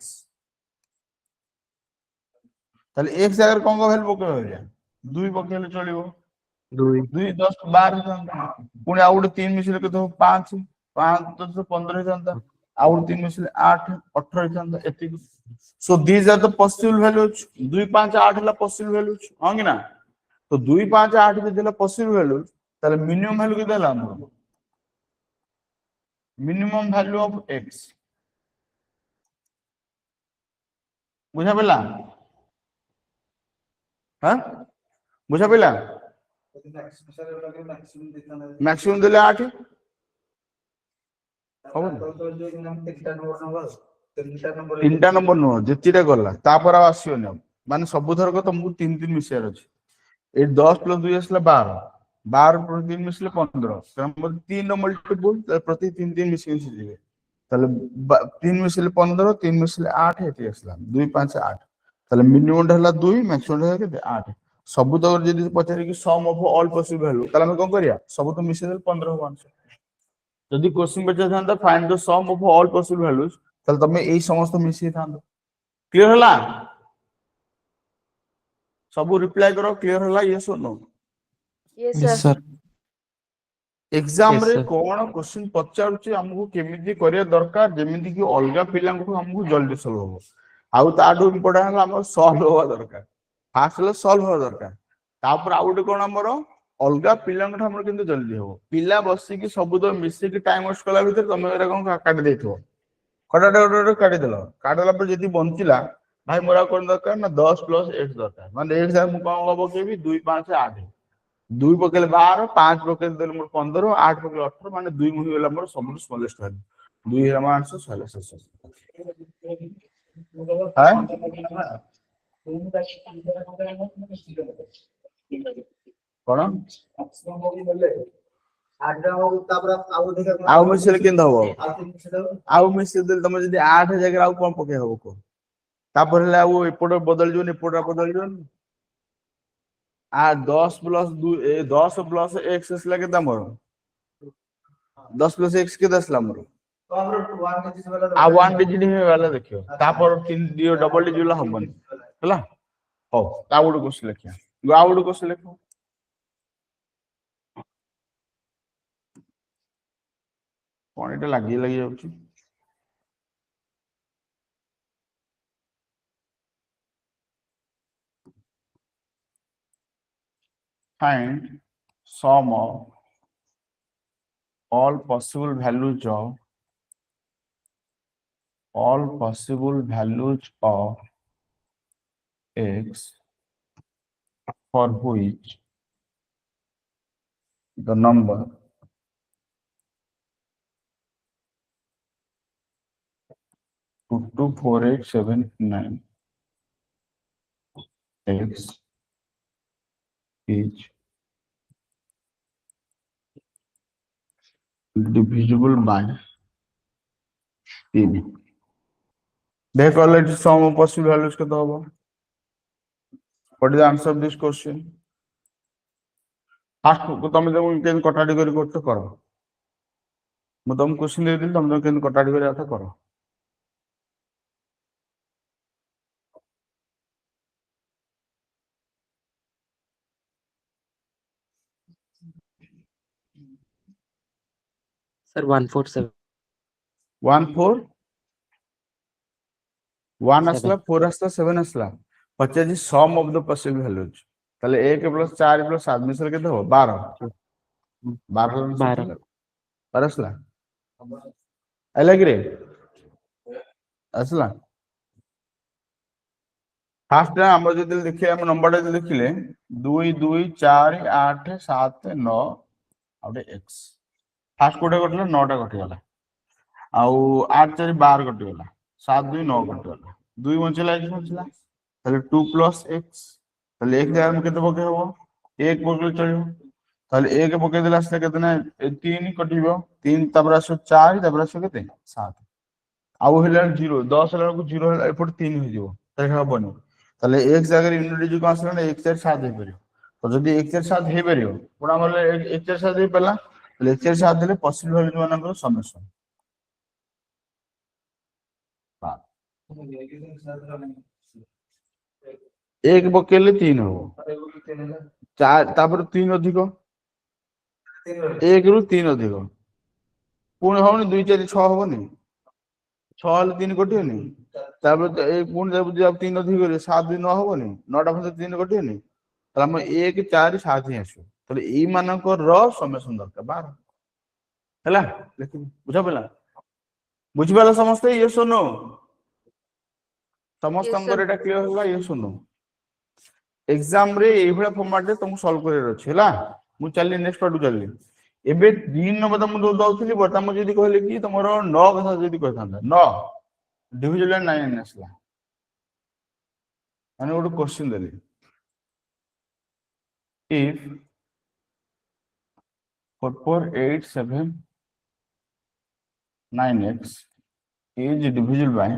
তাহলে x জায়গায় কোন ভ্যালু পକେଇବା 2 পକେଇଲେ ଚଳିବ 2 2 10 12 ହେଇଥାନ୍ତା ପୁଣି ଆଉ ଗୋଟେ 3 ମିଶିଲେ କେତେ ହବ 5 5 10 15 ହେଇଥାନ୍ତା ଆଉ ଗୋଟେ 3 ମିଶିଲେ 8 18 ହେଇଥାନ୍ତା ଏତିକି show these are the possible values 2 5 8 ହେଲା possible values ହଁ କି ନା तो 2 5 8 যদি ହେଲା possible values তাহলে মিনিমাম ভ্যালু কেতে ହେଲା ଆମର মিনিমাম ভ্যালু অফ x বুঝা পেলা হ্যাঁ বুঝা পেলা ম্যাক্সিমাম দিলে 8 তিনটা নম্বর নুহ যেতিটা গলা তারপর আর আসিবনি মানে ସବୁ থরক ତମକୁ 3 3 ମିଶିବାର ଅଛି এই 10 + 2 আসলে 12 12 + 3 মিশলে 15 তারপর 3 ର মল্টিপল প্রতি 3 3 মিশি মিশি যাবে তাহলে 3 মিশলে 15 3 মিশলে 8 এটি আসলাম 2 5 8 তাহলে মিনিমামটা হলা 2 ম্যাক্সিমামটা হলা কেতে 8 ସବୁ তো যদি পচারে কি সম অফ অল পসিবল ভ্যালু তাহলে আমি কোন করিয়া ସବୁ তো মিশি দেলে 15 হব आंसर যদি কোশ্চেন পচারে থান্তা ফাইন্ড দ সম অফ অল পসিবল ভ্যালুস তাহলে তুমি এই সমস্ত মিশিয়ে থান্তা ক্লিয়ার হলা सब रिप्लाई करो क्लियर होला यस और no Yes, Yes, sir. sir. Exam Yes, रे sir. कोन क्वेश्चन पचारुची हमहु केमिति करिया दरकार जेमिति कि अलगा पिलांकु हमहु जल्दी सॉल्व हो आउ ताडू इम्पोर्टेंट हला हम सॉल्व होवा दरकार फास्ट ले सॉल्व होवा दरकार तापर आउट कोन हमर अलगा पिलांकु हमर किंतु जल्दी हो पिला बसी कि सब तो मिसी कि टाइम वेस्ट कला भीतर तमे एरा कोन काटी देथो कटाटा काटी देलो काटला पर जदी बंचिला भाई मोरा कोन दरकार ना 10 + x दरकार माने x हम कोन गबो केबी 2 5 8 2 पकेले 12 5 पकेले देले मोर 15 8 पकेले 18 माने 2 मुहि गेला मोर सबु स्मॉलेस्ट वैल्यू 2 हेला मान आंसर 46 हां कोन आउ मिसल केन हबो आउ मिसल देल तमे जदी 8 जगह आउ कोन पके हबो को तापर हेला वो एपोड बदल जोन एपोड बदल जोन आ 10 + 2 10 + x আসলা के तमरो 10 + x के 10 लामरो आ 1 डिजिट में वाला देखियो तापर 3 दियो डबल डिजिट ला हमन हला हो ताउड को सिलेक्शन गाउड को सिलेक्ट कोन एटा लागी लागी जाउची find sum of all possible values of x for which the number 224,879 x is divisible by 3 they call it sum of possible values के तो what is the answer of this question first को तुम जब केन कटाडी करी करते करो मैं तुम क्वेश्चन दे दिल तुम केन कटाडी करी आता करो Sir, 147 1 4 1 7. আসলা 4 আসলা 7 আসলা पचास सम ऑफ द पॉसिबल वैल्यूज তাহলে 1 + 4 + 7 মিশলে কেতে হবে 12 12 12 12 আসলা আইলা কি রে আসলা ফার্স্ট আমরা যদি দেখি আমি নম্বরটা যদি দেখিলে 2 2 4 8 7 9 ଆଉ ଗୋଟେ x ফার্স্ট কোটা কটিলা 9টা কଟିଗଲା ଆଉ 8 4 12 କଟିଗଲା 7 2 9 କଟିଗଲା 2 ବଞ୍ଚିଲା x ବଞ୍ଚିଲା ତାହେଲେ 2 + x ତାହେଲେ x ଜାଗାରେ ମୁଁ କେତେ ପକେଇ ହବ 1 ପକେଇଲେ ଚଳିବ ତାହେଲେ 1 ପକେଇ ଦେଲେ ଆସିଲା କେତେ ନା 3 କଟିବ 3 ତାପରେ ଆସିବ 4 ତାପରେ ଆସିବ କେତେ 7 ଆଉ ହେଲା 0 10 ହେଲା ବେଳକୁ 0 ହେଲା ଏପଟେ 3 ହେଇଯିବ ତାହେଲେ ହବନି ତାହେଲେ x ଜାଗାରେ ୟୁନିଟ ଡିଜିଟ୍ କଣ ଆସିଲା ନା 1 4 7 ହେଇପାରିବ ତ ଯଦି 1 4 7 ହେଇପାରିବ ପୁରା ଆମର 1 4 7 ହେଇପାରିଲା ତାହେଲେ 1 4 7 ହେଲେ ପସିବଲ ଭ୍ୟାଲ୍ୟୁ ମାନଙ୍କର ସମେସନ एक पकेले 3 हबो 4 तापर 3 अधिक 1 रु 3 अधिक पुणी हबनी 2 4 6 हबनी 6 हेले 3 कटियोनी तापर एक पुणी जब 3 अधिक करे 7 2 9 हबनी 9 टा फसे 3 कटियोनी ताले हम 1 4 7 ही आसो ताले ई मानकर र समेसन दरकार 12 हैला लेकिन बुझा पला बुझी पाला समस्त ये सुनो समस्त अंगर एटा क्लियर होला ये सुनो एग्जाम रे एई भला फॉर्मेट रे तुम सॉल्व करे अछि हैला मु चलली नेक्स्ट पार्ट चलली एबे 3 नंबर तुम दो दउथली बता मु जदी कहले कि तमरो 9 कथा जदी कहथांदा 9 डिविजन 9 आसला माने ଗୋଟେ question Delhi if 44879x is divisible by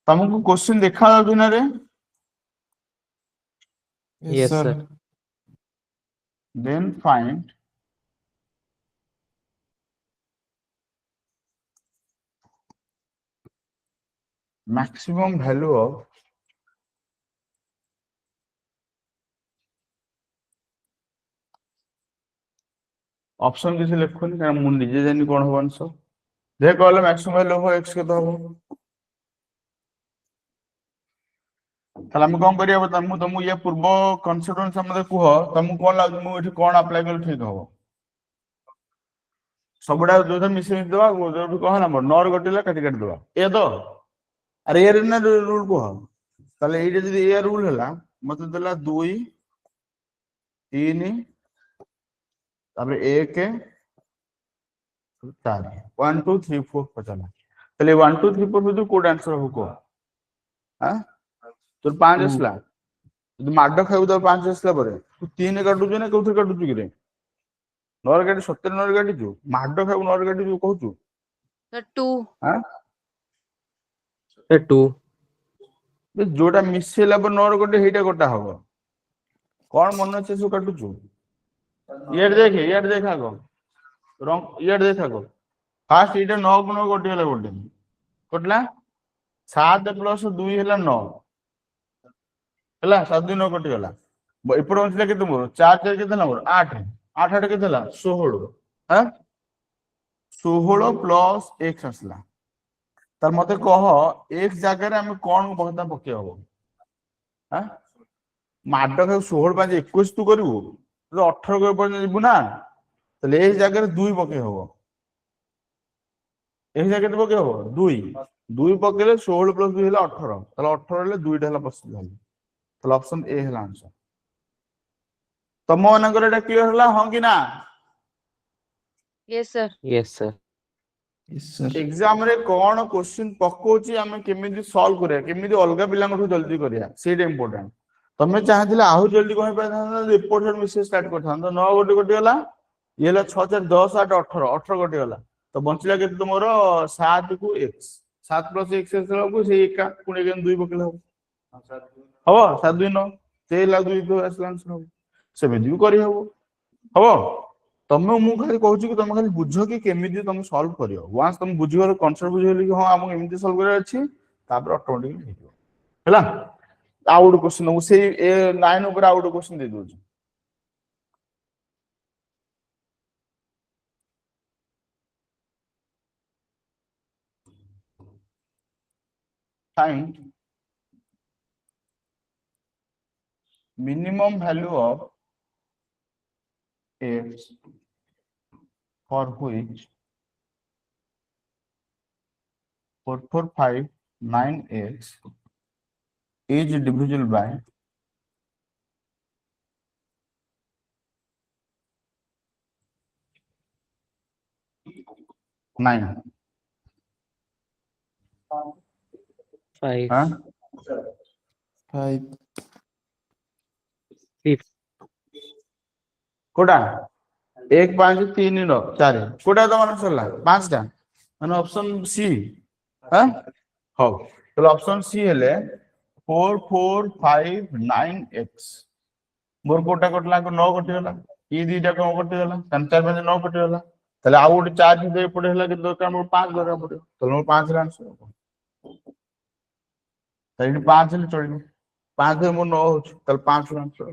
तुमको क्वेश्चन देखा जाउछ ना रे Yes, sir. then find maximum value of option किसी लिखोनी कारण मु निजे जानि कोन हो आंसर दे कहले मैक्सिमम वैल्यू हो x के तो हो ताला हम कोन करिया बता मु तुम ये पूर्व कॉन्सेप्ट हमरे कुह तुम कोन लाग मु एठी कोन अप्लाई कर ठीक हो सबडा जो मिसे दवा जो कह नंबर 9 गटिला काटी काटी दवा ए तो अरे ये ना रूल कुह ताले एठी जदी ए रूल हला मते देला 2 3 तापर 1 4 1 2 3 4 पचला ताले 1 2 3 4 बिदु कोड आंसर हो को हां तोर 5 असला যদি মাড্ড খাইবো তো 5 আসলা পরে তু 3 কাটুଛୁ না কোথে কাটুଛୁ কি রে 9 কাটি 70 9 কাটিଛୁ মাড্ড খাইবো 9 কাটিଛୁ কହୁଛୁ The 2. हां Sir, 2. जोटा मिसेला पर 9 कटे हेटा कटा हबो कोन मन আছে সু কাটুଛୁ ইয়ার দেখ আগো রং ইয়ার দেখ আগো ফার্স্ট এটা 9 গুণ কটি হলা কটি কটলা 7 + 2 ହେଲା 9 ହେଲା 7 2 9 कटि गला एपड बंचला केते मोर 4 4 केते ना मोर 8 8 8 केते ला 16 हां 16 प्लस x असला तर मते कह x जगह रे हम कोन कहता पके हबो हां माड के 16 5 21 तू करबो तो 18 के ऊपर जिबु ना तले ए जगह रे 2 पके हबो ए जगह रे पके हबो 2 2 पकेले 16 + 2 होला 18 तले 18 ले 2 टा होला पॉसिबल हला तो ऑप्शन ए है आंसर तम मानकर एटा क्लियर हला हां कि ना Yes, sir. Yes, sir. Yes, sir. Exam रे कोन क्वेश्चन पकोची हम केमिति सॉल्व करिया केमिति अलगा पिलांगठु जल्दी करिया सेटा इंपोर्टेंट तमे चाहतिला आहु जल्दी कहि पाथान रिपोर्ट मेसेज स्टार्ट करथान तो 9 गोटी गोटी होला ये होला 6 4 10 8 18 18 गोटी होला तो बंचला केते तुमरो 7 को x 7 + x को से एका पुणे 2 बकला हो हबो 7 2 9 से लागु तो आंसर हबो से भी करि हबो हबो तमे मु खाली कहू कि तुम खाली बुझ कि केमिति तुम सॉल्व करियो वांस तुम बुझिवर कांसेप्ट बुझियो कि हां हम एमिति सॉल्व करे अछि तापर ऑटोमेटिकली हेतो हैला आउट क्वेश्चन मु से 9 ऊपर out question they दउ find minimum value of x for which 4459x is divisible by 9. 5. हाँ 5. कोटा 1 5 3 9 4 कोटा तो मन सरला 5टा माने ऑप्शन सी हाँ हो तो ऑप्शन सी हेले 4 4 5 9 x मोर कोटा कटला को 9 कटि गला ई दीटा को कटि गला 3 4 5 9 कटि गला ताले आ गोटे 4 दे पड़े हला कि दरकार मोर 5 दरकार पड़े तो मोर 5 रा आंसर ताले 5 ले चली 5 मोर 9 हो ताले 5 रा आंसर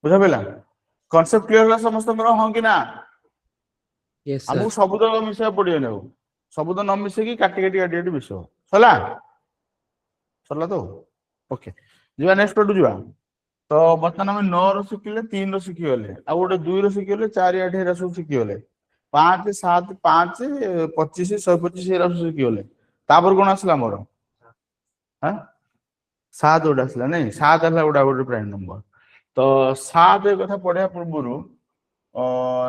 बुझा पेला कॉन्सेप्ट क्लियर होला समस्त मरो हां कि ना Yes, sir. हमहु सबुद मिसे पड़ियो ने सबुद न मिसे की काटी काटी काटी काटी मिसो सला सरला तो ओके जीवा नेक्स्ट टू जीवा तो बर्तमान हम 9 रो सिखिले 3 रो सिखि गले आ गोटे 2 रो सिखि गले 4 8 रा सब सिखि गले 5 7 5 25 125 रा सब सिखि गले तापर कोन आसला मोर हां 7 ओडा आसला नहीं 7 हला ओडा गोटे प्राइम नंबर तो 7 कथा पढ़िया पूर्व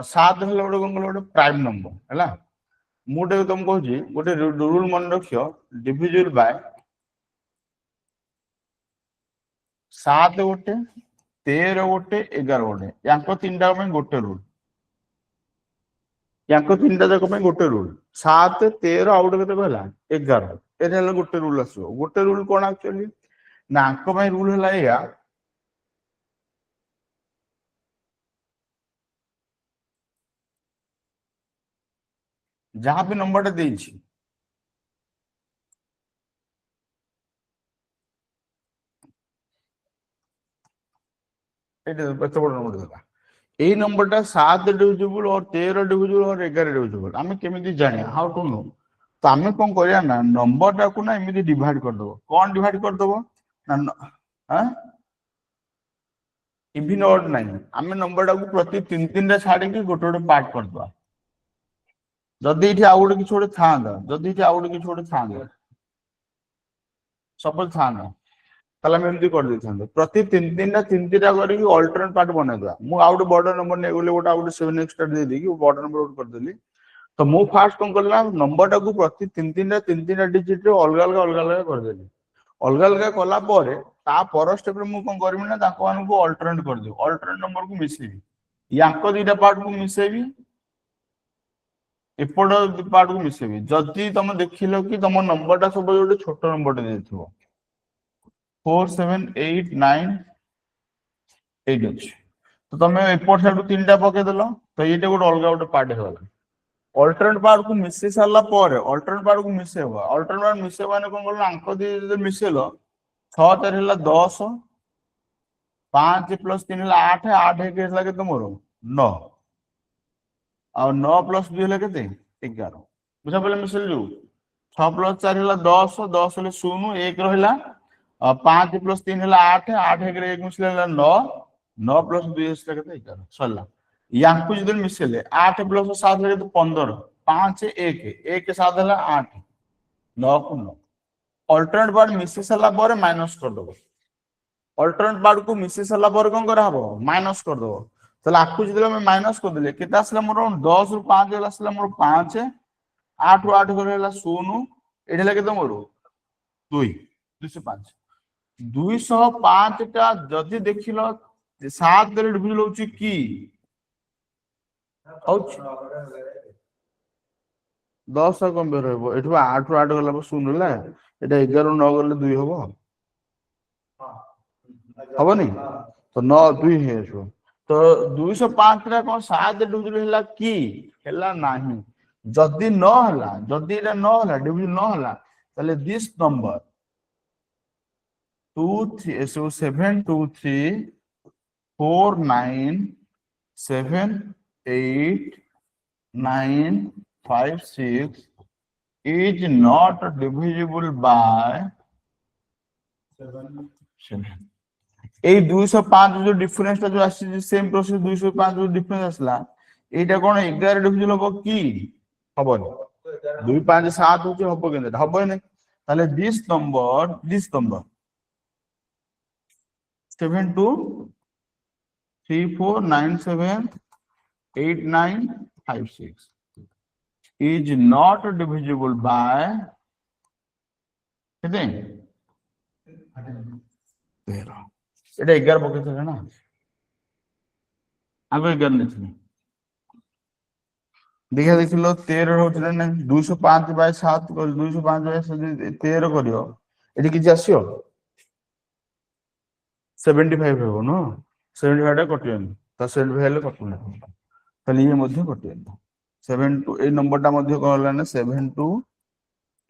7 हला गोटे कोन गोटे प्राइम नंबर हला मुटे तुम कहू छी गोटे रूल मन रखियो डिविजिबल बाय 7 गोटे 13 गोटे 11 गोटे यांको तीनटा में गोटे रूल यांको तीनटा जक में गोटे रूल 7 13 आउट केते कहला 11 एने हला गोटे रूल आसो गोटे रूल कोन एक्चुअली ना अंक में रूल हला या जहां भी नंबरटा देइछि एटा बच्चा बड़ नंबर देला এই নম্বরটা 7 ডিভিজিবল और 13 ডিভিজিবল और 11 ডিভিজিবল আমি কেমিতি জানি হাউ টু নো তো আমি কোন করিয়া না নম্বরটা কো না এমিতি ডিভাইড कर दबो कोन डिवाइड कर दबो ना हां इवन ऑड नहीं आमे नंबरटा को प्रति 3 3 रे छाडी के गोटे गोटे पार्ट कर दबा जदी इठी आउड कि छोड़े थांदा जदी इठी आउड कि छोड़े थांदा सपोज थांदा ताला हम एमती कर देथांदे प्रति 3 3 टा करी अल्टरनेट पार्ट बना दवा मु आउट बॉर्डर नंबर ने गोले गोटा आउट 7 एक्स्ट्रा दे दी कि बॉर्डर नंबर आउट कर देली तो मु फास्ट कोन करला नंबर टा को प्रति 3 टा डिजिट रे अलग अलग कर देली अलग कला पारे ता पर स्टेप रे मु कोन करबी ना ताको मान को अल्टरनेट कर दे अल्टरनेट नंबर को मिसेबी यांको दीटा पार्ट को मिसेबी एपड पार्ट को मिसेबी जदी तुम देखिलो कि तुम नंबर टा सब गोटे छोट नंबर दे देथिबो 4 7 8 9 8 अछि तो तमे एपड साइड तीनटा पके देलो तो एटा गोटे अलग गोटे पार्ट हेला अल्टरनेट पार्ट को मिसे साला पर अल्टरनेट पार्ट को मिसेबा अल्टरनेट पार्ट मिसेबा ने कोन करला अंक दे मिसेलो 6 4 हला 10 5 + 3 हला 8 8 के हला के तुमरो 9 और 9 + 2 हला केते 11 बुझा पले मिसेल जो 6 + 4 हला 10 10 हले 0 1 रहला 5 + 3 हला 8 8 के 1 मिसले हला 9 9 + 2 हला केते 11 सरला यांकु जदि मिसेले 8 + 7 हला केते 15 5 1 1 7 हला 8 9 को 9 अल्टरनेट पार्ट मिसे सला पर माइनस कर दबो अल्टरनेट पार्ट को मिसे सला पर कोन करा हबो माइनस कर दबो तले आकु जदि हम माइनस कर देले केता असला मोर 10 रु 5 हला असला मोर 5 8 रु 8 करे हला 0 एठला केते मोर 2 205 205 टा जदि देखिलो 7 रे डिविजन होची की होच 10 कम बे रहबो एठु 8 रु 8 गला 0 ला एटा 11 रु 9 गले 2 हबो हबो नहीं तो 9 2 है जो तो 205 रा कोन 7 डिविजन हला की हला नाही जदी न हला जदी एटा न हला डिविजन न हला तले this number 2 3 so 7 2 3 4 9 7 8 9 5 6 is not divisible by 7 ए 205 जो डिफरेंस जो आसी सेम प्रोसेस 205 जो डिफरेंस आसला एटा कोन 11 डिविजन हो की हबो 2 5 7 हो हबो केन हबो नै ताले this number 7 2 3 4 9 7 8 9 5 6 is not divisible by कितने 13 এটা 11 পকেছে না আগে 11 নিছিল দেখা দেখিল 13 হচ্ছে না 205 বাই 7 করে 205 বাই 13 করিও এটি কিছু আসিও 75 হবো না 75 টা কটিয়েন তা 75 হলে কটবে তাহলে ইয়ে মধ্যে কটিয়েন 7 2 এই নম্বরটা মধ্যে কোন হলো না 7 2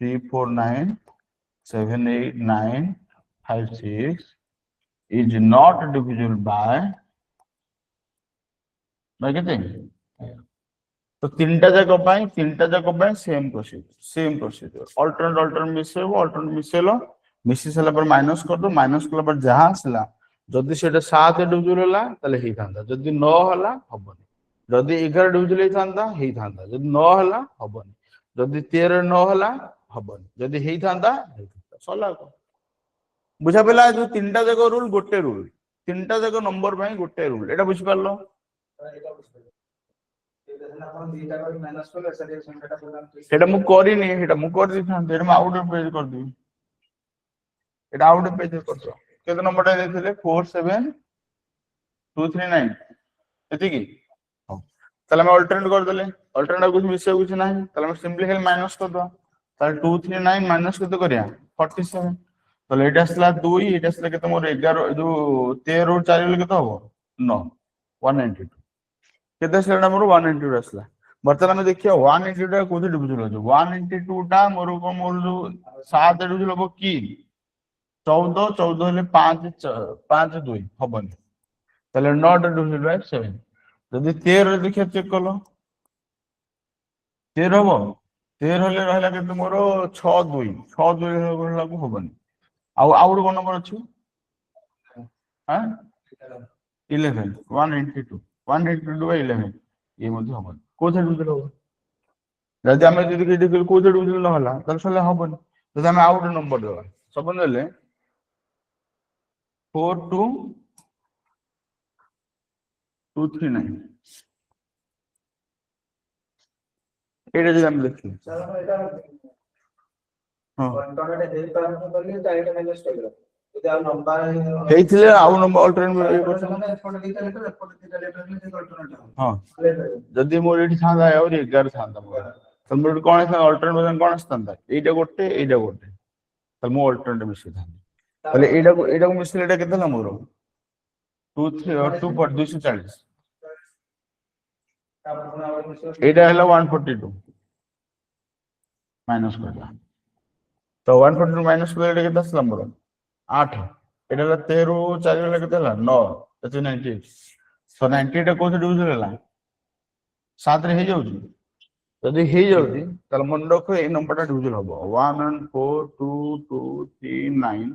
3 4 9 7 8 9 5 6 is not divisible by কেতে তো তিনটা জায়গা পাই সেম प्रोसीजर অল্টারনেট মিশাইলো মিশি সারা পর মাইনাস করদো মাইনাস কলা পর যাহা আসলা যদি সেটা 7 ডিভিজিবল হলা তাহলে হেই থান্তা যদি 9 হলা হবনি যদি 11 ডিভিজিবল হেই থান্তা যদি 9 হলা হবনি যদি 13 9 হলা হবনি যদি হেই থান্তা সলা বুঝা পেলা যে তিনটা জায়গা রুল গোটে রুল তিনটা জায়গা নম্বর পাই গোটে রুল এটা বুঝি পারলো সেটা মু করিনি সেটা মু করে দিথান্তে এটা মু আউট পেজ করে দিবি এটা আউট পেজ করছ কেতে নম্বরটা ଦେଇଥିଲେ 47239 এতিকি তাহলে আমি অল্টারনেট করে দেলে অল্টারনেট কিছু মিশে কিছু নাই তাহলে আমি সিম্পলি খালি মাইনাস করে দাও তাহলে 239 মাইনাস কত করিয়া 47 তাহলে এটা আসলা 2 এটা আসলা কত মোর 11 जो 13 और 4 হলে কত হবে 9 192 কেতে আসলা মোর 192 আসলা বর্তমানে আমি দেখিয়া 182 টা কোথা ডিভিজিবল আছে 182 টা মোর जो 7 ডিভিজিবল হবে কি 14 হলে 5 2 হবনি তাহলে 9 ডিভিজিবল বাই 7 যদি 13 দেখিয়া চেক করলো 13 হবো 13 হলে রহিলা কিন্তু মোর 6 2 হলাକୁ হবনি ଆଉ ଗୋଟେ কোন নম্বর ଅଛି হ্যাঁ 11 182 বাই 11 এই মধ্যে হবনি কোথা ডিভিজিবল হবে যদি আমি যদি দেখি কোথা ডিভিজিবল না হলা তাহলে সলে হবনি যদি আমি ଆଉ ଗୋଟେ নম্বর দেবা সবন দেলে 42239 এটা যদি আমি দেখি ହେଇଥିଲେ ଆଉ ନମ୍ବର ହଁ ଯଦି ମୋର ଏଠି ଥାନ୍ତା ଆହୁରି 11 ଥାନ୍ତା ମୋର ତାହେଲେ ମୋର କଣ ହେଇଥାନ୍ତା ଅଲ୍ଟରନେଟ୍ କଣ ଆସିଥାନ୍ତା ଏଇଟା ଗୋଟେ ତାହେଲେ ମୁଁ ଅଲ୍ଟରନେଟ୍ ମିଶେଇଥାନ୍ତି ତାହେଲେ ଏଇଟାକୁ ମିଶେଇଲେ ଏଇଟା କେତେ ହେଲା ମୋର 240 এইটা হলো 142 মাইনাস করলা তো 142 মাইনাস করলে এটা কেতে আসলা মোর 8 এটা হলো 13 4 হলে কেতে হলা 9 এটা 98 তো 98 টা কোথা ডিভিজিবল হলা 7 রে হেই যাଉଛି যদি হেই যাଉଛି তাহলে মনে রাখো এই নম্বরটা ডিভিজিবল হবে 1422239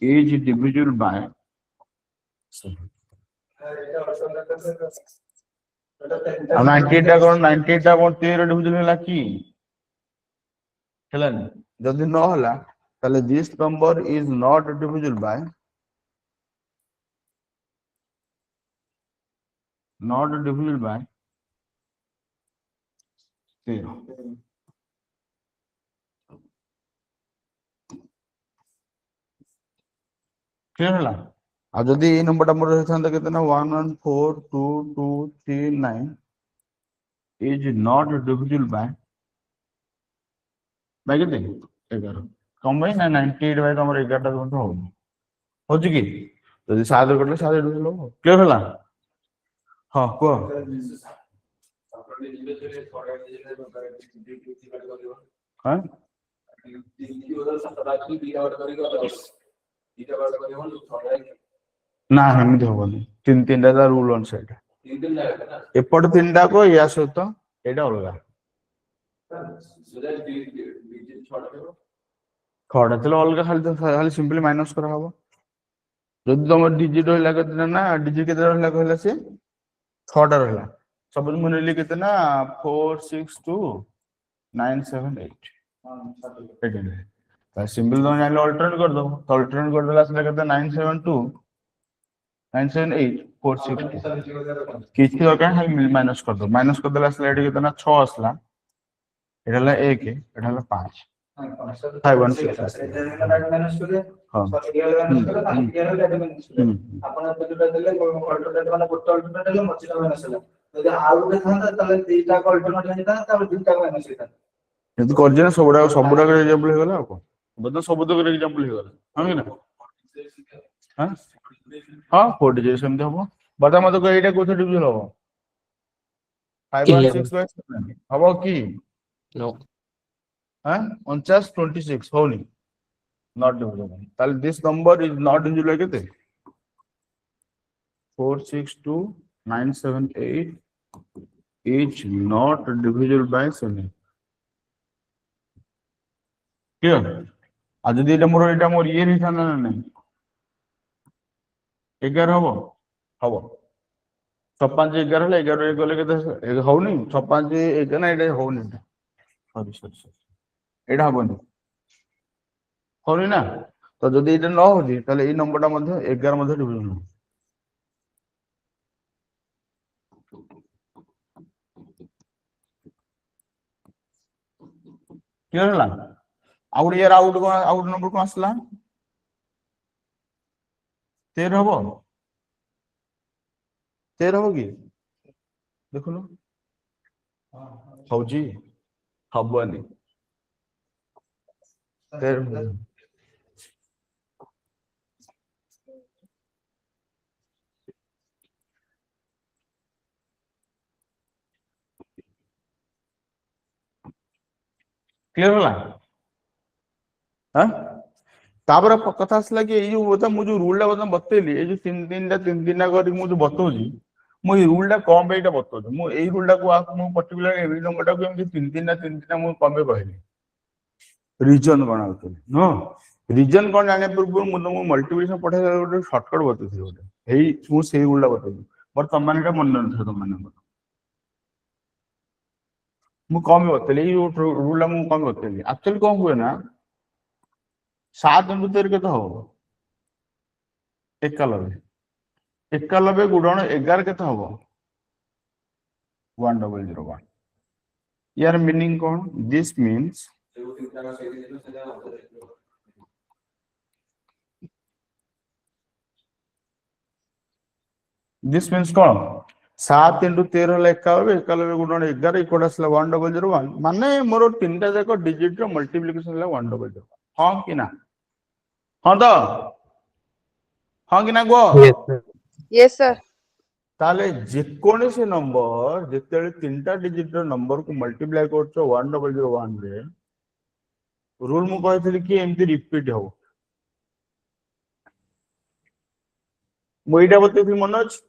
is divisible by 7 अब 98 টা কোন 98 টা কোন 13 ডিভিজিবল হলা কি হেলানি যদি ন হলা তাহলে this number is not divisible by 0 clear হলা আর যদি এই নম্বরটা মোর হইথান্তা কেতে না 1142239 is not divisible by কেতে 11 কম ভাই না 98 ভাই তোমার 11 টা মধ্যে হবে হচ্ছে কি যদি 7 করলে 7 ডিভিজিবল হবে ক্লিয়ার হলা হ্যাঁ কো হ্যাঁ না এମିତି ହବନି ତିନିଟା ତା ରୁଲ ଅନୁସାରେ ଏପଟ ତିନିଟା କ ୟା ସହିତ ଏଇଟା ଅଲଗା ଛଅଟା ଥିଲେ ଅଲଗା ଖାଲି ସିମ୍ପଲି ମାଇନସ କରାହବ ଯଦି ତମର ଡିଜିଟ ରହିଲା କେତେ ନା ଡିଜିଟ କେତେ ରହିଲା କହିଲା ସେ 6ଟା ରହିଲା ସପୋଜ ମୁଁ ନେଲି କେତେ ନା 462978 ଏଇଟା ସିମ୍ପଲ ତମେ ଜାଣିଲେ ଅଲ୍ଟରନେଟ୍ କରିଦବ ଅଲ୍ଟରନେଟ୍ କରିଦେଲା ସେଟା କେତେ 972 978 460 କିଛି ଦରକାର ଖାଲି ମାଇନସ୍ କରିଦବ ମାଇନସ୍ କରିଦେଲେ ଆସିଲା ଏଠି କେତେ ନା 6 ଆସିଲା ଏଟା ହେଲା 1 ଏଟା ହେଲା 5 516 ହଁ ଆପଣ ଯୋଉଟା ଦେଲେ ଅଲ୍ଟରନେଟ୍ ମାନେ ଗୋଟେ ଅଲ୍ଟରନେଟ୍ ହେଲେ ମଝିରେ ମାଇନସ୍ ହେଲା ଯଦି ଆଉ ଗୋଟେ ଥାନ୍ତା ତାହେଲେ ଦିଟା ଅଲ୍ଟରନେଟ୍ ହେଇଥାନ୍ତା ତାପରେ ଦିଟା ମାଇନସ୍ ହେଇଥାନ୍ତା କିନ୍ତୁ କରିଛି ନା ସବୁଗୁଡାକ ଏକ୍ସାମ୍ପଲ ହେଇଗଲା ଆଉ କଣ ବୋଧେ ସବୁତକ ଏକ୍ସାମ୍ପଲ ହେଇଗଲା ହଁ କି ନା ହଁ ହଁ 4 ଡିଜିଟ୍ ସେମିତି ହବ ବର୍ତ୍ତମାନ ମତେ କହ ଏଇଟା କୋଉଥିରେ ଡିଭିଜନ ହବ 516 by 7 ହବ କି No. ହଁ 49 26 ହଉନି not divisible ତାହେଲେ this number is not divisible by କେତେ 462978 is not divisible by 7 clear आज যদি এটা মোর ইয়ে ହେଇଥାନ୍ତା না নাই 11 হব হব 56 11 ହେଲେ 11 ଗଲେ କେତେ ହଉନି 56 11 ନା ଏଇଟା ହଉନି ସରି ଏଇଟା ହବନି ହଉନି ନା ତ ଯଦି ଏଇଟା ନ ହଉଛି ତାହେଲେ ଏଇ ନମ୍ବରଟା ମଧ୍ୟ 11 ମଧ୍ୟ ଡିଭିଜନ ହବ क्लियर ହେଲା ଆଉ ଗୋଟେ यार ଆଉ ଗୋଟେ ନମ୍ବର କଣ ଆସିଲା 13 ହବ 13 ହବ କି ଦେଖୁନ ହଉଛି ହବନି 13 क्लियर होला हां तापर कथा आसला कि एई जो मु जो रूल ला बतेली ए जो तीन तीन करी मु जो बतौजी मु ए रूल ला कम बेटा बतौजी मु एई रूल ला को मु पर्टिकुलर एवरी नंबर टा को एमती तीन तीन मु कम कहली रीजन कोन आउत नो रीजन कोन जाने पूर्व मु तुम मल्टीप्लिकेशन पठे गोटे शॉर्टकट बतैथि गोटे एई मु सेई रूल ला बतौजी पर तम माने का मन न तम माने मु कम बतेली एई रूल ला मु कम बतेली एक्चुअली कोन हुए ना 7 into 13 केते हो 91 91 गुणन 11 केते हो 1001 यार मीनिंग कौन दिस मीन्स कौन 7 into 13 ହେଲା 91 91 ଗୁଣନ 11 ଇକ୍ୱାଲ୍ ଆସିଲା 1001 ମାନେ ମୋର ତିନିଟା ଯାକ ଡିଜିଟ ର ମଲ୍ଟିପ୍ଲିକେସନ ହେଲା 1001 ହଁ କି ନା ହଁ ତ ହଁ କି ନା ଗୋ Yes, sir. Yes, sir. ताले जेकोनसी नंबर जेतेले तीनटा डिजिट रो नंबर को मल्टीप्लाई करछो 1001 रे रूल मु कहथिली कि एमती रिपीट हो मोइडा बतेथि मन अछि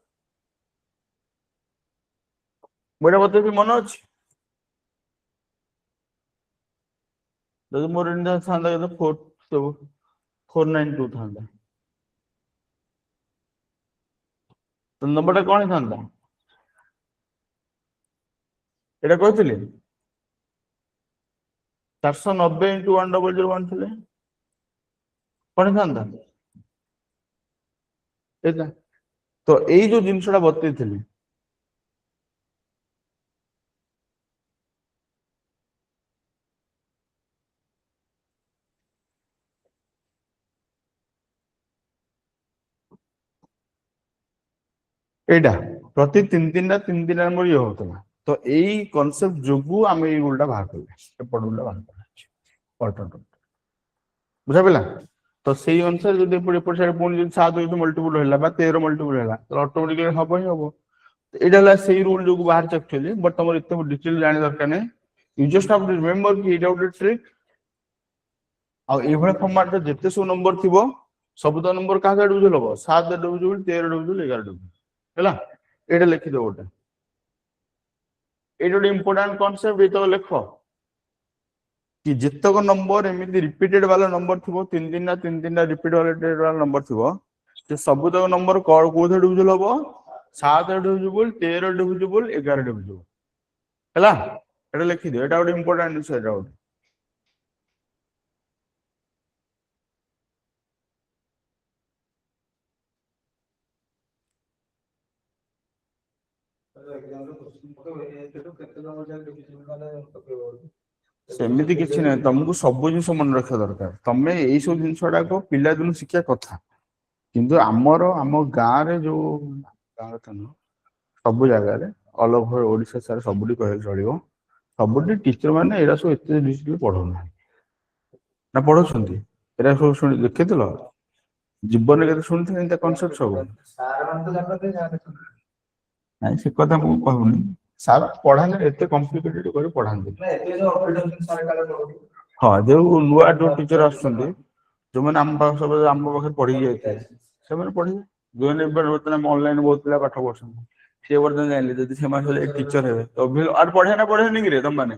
मोइडा बतेथि मन अछि जदि मोर इंदा थांदा के 492 थांदा तो नंबरटा कोन थांदा एटा कहथिली 490 into 1001 थिले कोन थांदा एटा तो एई जो जिंसटा बतेथिली एटा प्रति तीन दिन मोर ये होतला तो एई कांसेप्ट जोगु हम एई रूलटा बाहर करले ए पडुलटा बाहर करले बुझा पेला तो सेही अनुसार जदि एपट साइड पुणी 7 मल्टीपल होला बा 13 मल्टीपल होला तो ऑटोमेटिकली हबो ही हबो एटा होला सेही रूल जोगु बाहर चक्चुअली बट तमर इते डिटेल जानि दरकार नै you just have to remember कि एटा उटे ट्रिक आ एभळे फॉर्मेट रे जेते सो नंबर थिबो सब तो नंबर का डिविजन हबो 7 डिविजन 13 डिविजन 11 डिविजन ହେଲା ଏଇଟା ଲେଖିଦବ ଗୋଟେ ଏଇଟା ଗୋଟେ ଇମ୍ପୋର୍ଟାଣ୍ଟ କନସେପ୍ଟ ଏଇଟା ଲେଖ कि जितक नंबर एमती रिपीटेड वाला नंबर थी तीन तीन रिपीटेड वाला नंबर थी से सबुतक नंबर कौन डिविजल हम 7 डिविजिबल 13 डिविजिबल 11 डिविजिबल है लिखिदियो एटा गोटे इंपोर्टेंट जिनिस एटा गोटे ସେମିତି କିଛି ନାହିଁ, ତମକୁ ସବୁ ଜିନିଷ ମନେ ରଖିବା ଦରକାର। ତମେ ଏଇ ସବୁ ଜିନିଷ ଗୁଡାକ ପିଲାଦିନୁ ଶିଖିବା କଥା, କିନ୍ତୁ ଆମ ଗାଁରେ ଯୋଉ ଗାଁରେ ତ ନୁହଁ, ସବୁ ଜାଗାରେ ଅଲ ଓଭର ଓଡିଶା ସାରା ସବୁଠି କହିଲେ ଚଳିବ, ସବୁଠି ଟିଚର ମାନେ ଏରା ସବୁ ଏତେ ଡିଷ୍ଟ୍ରିକ୍ଟ ପଢଉନାହାନ୍ତି ନା ପଢଉଛନ୍ତି? ଏରା ସବୁ ଶୁଣି ଦେଖିଥିଲ ଜୀବନରେ କେତେ ଶୁଣିଥିଲେ ଏମିତି କନସେପ୍ଟ ସବୁ? ନାଇଁ ସେ କଥା ମୁଁ କହୁନି, ସାର୍ ପଢାଲେ ଏତେ କମ୍ପ୍ଲିକେଟେଡ କରି ପଢାନ୍ତି। ହଁ, ଯୋଉ ନୂଆ ଯୋଉ ଟିଚର ଆସୁଛନ୍ତି, ଯୋଉମାନେ ଆମ ପାଖରେ ପଢିକି ଯାଇଥିଲେ ସେମାନେ ପଢିବେ। ଯୋଉମାନେ ବର୍ତ୍ତମାନ ଅନଲାଇନ ବହୁତ ପିଲା ପାଠ ପଢୁଛନ୍ତି, ସେ ବର୍ତ୍ତମାନ ଜାଣିଲେ ଯଦି ସେମାନେ ଟିଚର ହେବେ ତ ଆରେ ପଢିଆ ନା ପଢେନି କିରେ ତମମାନେ?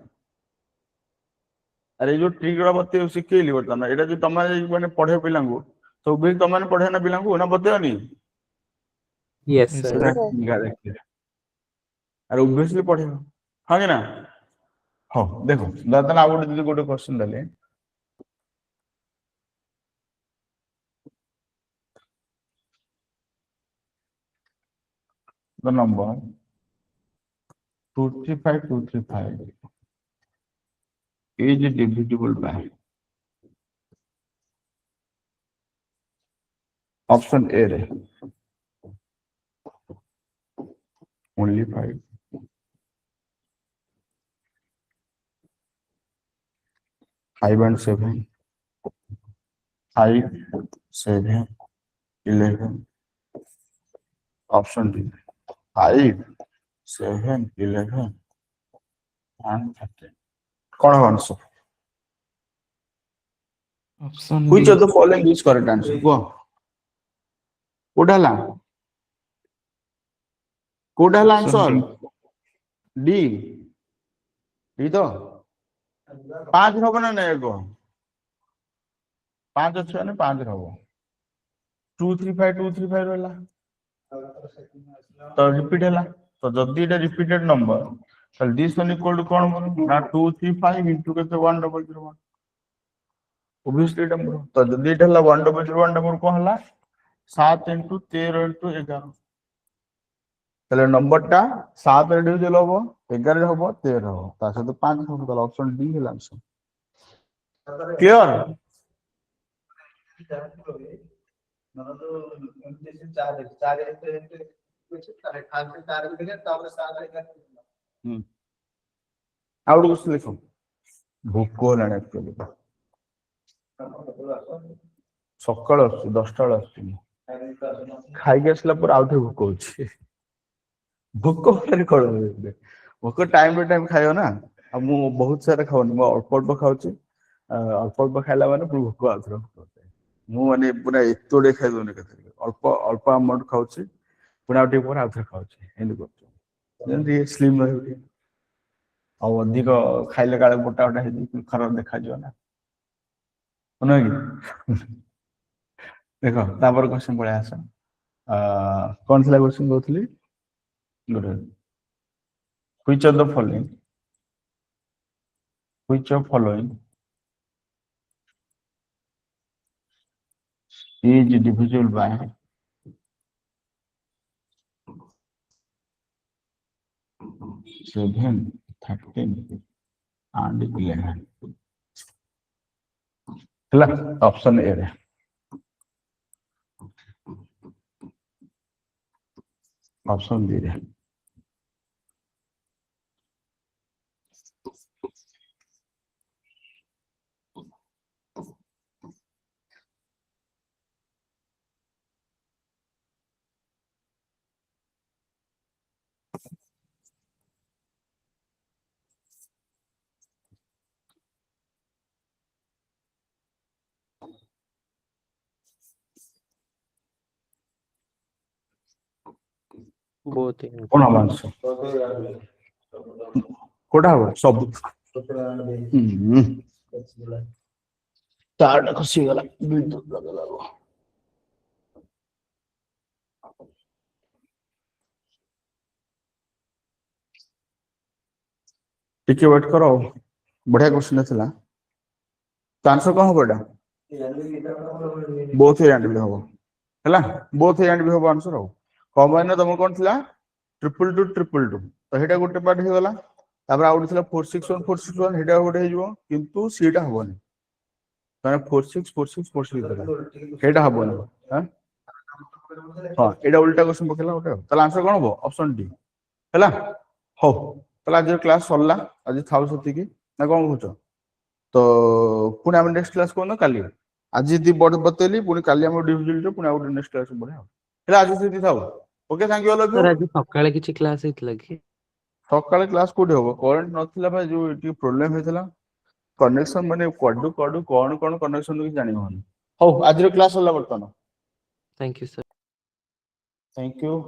ଆରେ ଏଇ ଯୋଉ ଟ୍ରିକ୍ ଗୁଡା ବତେଇ ଶିଖେଇଲି ବର୍ତ୍ତମାନ, ଏଇଟା ଯଦି ତମେ ମାନେ ପଢେଇବ ପିଲାଙ୍କୁ ତ ତମମାନେ ପଢେଇବ ନା ପିଲାଙ୍କୁ, ନା ବତେଇବନି? Yes, sir. ଆରେ ଓବିୟସଲି ପଢେଇବ, ହଁ କି ନା? ହଉ ଦେଖ ତାହେଲେ ଆଉ ଗୋଟେ ଯଦି ଗୋଟେ କ୍ୱେଶ୍ଚନ ଦେଲେ, the number 235 is divisible by option A रे only 5, 5 and 7, 5, 7, 11, option D 5, 7, 11 and 13. कौन है answer? Option Which D. of the following is correct answer? Go. कोडाला Option answer D. D D तो 5 हबो ना नहीं को 5 ଅଛି ମାନେ 5 ହବ 235 ରହିଲା ତ ରିପିଟ ହେଲା ତ ଯଦି এটা ରିପିଟେड नंबर ତାହେଲେ this one equal to କଣ ବनो ନା 235 into କେତେ 1001 obviously এটা ମୋର ତ ଯଦି এটা ହେଲା 1001 ମୋର କଣ ହେଲା 7 into 13 into 11 তাহলে नंबरটা 7 ରେ डिविजन হবো 11 ରେ হবো 13 হবো ତା ସହିତ 5 হবো তাহলে অপশন ডি ହେଲା आंसर क्लियर ଆଉ ଗୋଟେ କ୍ୱେଶ୍ଚନ ଦେଖ ଭୋକ ହେଲାଣି ଆକ୍ଚୁଆଲି ସକାଳ ଆସୁଛି 10ଟା ବେଳେ ଆସୁଛି ଖାଇକି ଆସିଲା ପରେ ଆଉ ଥରେ ଭୋକ ହଉଛି ଭୋକ ମାନେ କଣ ଭୋକ ଟାଇମ ଟୁ ଟାଇମ ଖାଇବ ନା ଆଉ ମୁଁ ବହୁତ ସାରା ଖାଉନି ମୁଁ ଅଳ୍ପ ଅଳ୍ପ ଖାଉଛି ଅଳ୍ପ ଅଳ୍ପ ଖାଇଲା ମାନେ ପୁଣି ଭୋକ ଆଉଥରେ ମୁଁ ମାନେ ପୁରା ଏତେ ଗୁଡେ ଖାଇଦଉନି କେତେ ଅଳ୍ପ ଅଳ୍ପ ଆମାଉଣ୍ଟ ଖାଉଛି ପୁଣି ଆଉ ଟିକେ ପରେ ଆଉଥରେ ଖାଉଛି ଏମିତି କରୁଛୁ ଯେମିତି ସ୍ଲିମ୍ ରହିବ ଟିକେ ଆଉ ଅଧିକ ଖାଇଲେ କାଳେ ମୋଟା ମୋଟା ହେଇଯିବ ଖରାପ ଦେଖାଯିବ ନା ନୁହେଁ କି ଦେଖ ତାପରେ କ୍ୱେଶ୍ଚନ ପଳେଇ ଆସ କଣ ଥିଲା କ୍ୱେଶ୍ଚନ କହୁଥିଲି ଗୋଟେ which of the following is divisible by 7, 13 and 11 ହେଲା ଅପସନ ଏ ରେ ଅପସନ ବି ରେ Both in. କଣ ହବ ଆଂସର କୋଉଟା ହବ ସବୁ ତାରଟା ଖସିଗଲା ବିଦ୍ୟୁତ ଲଗେଇଲା ଟିକେ ୱେଟ୍ କର ବଢିଆ କ୍ୱେଶ୍ଚନ ଥିଲା ତ ଆନ୍ସର କଣ ହବ ଏଟା ବୋଥ ଏ ଆଣ୍ଡ ବି ହବ ହେଲା ବୋଥ ଏ ଆଣ୍ଡ ବି ହବ ଆନ୍ସର ଆଉ କମ୍ବାଇନ ତମର କଣ ଥିଲା 222 तो हेटा गोटे पार्ट हे गला तापर आउट थिला 461 हेटा गोटे हे जिवो किंतु सीटा हबोनी माने 46 हेटा हबोनी हां हां एटा उल्टा क्वेश्चन पकेला गोटे ताला आंसर कोन हबो ऑप्शन डी हैला हो ताला आज क्लास सरला आज थाउ सती की ना कोन कहउछ तो पुणे हम नेक्स्ट क्लास कोन काली आज दी बड बतेली पुणे काली हम डिविजन पुणे आउट नेक्स्ट क्लास बढ़िया हैला आज सती थाउ okay thank you all of sir you आज सकाळे किछि क्लास हेतला कि सकाळे क्लास कोठी हबो करंट नथिला भाई जो इटी प्रॉब्लम हेतला कनेक्शन माने कोडु कोन कनेक्शन कि जानि होनी हो आज क्लास होला बर्तन thank you sir thank you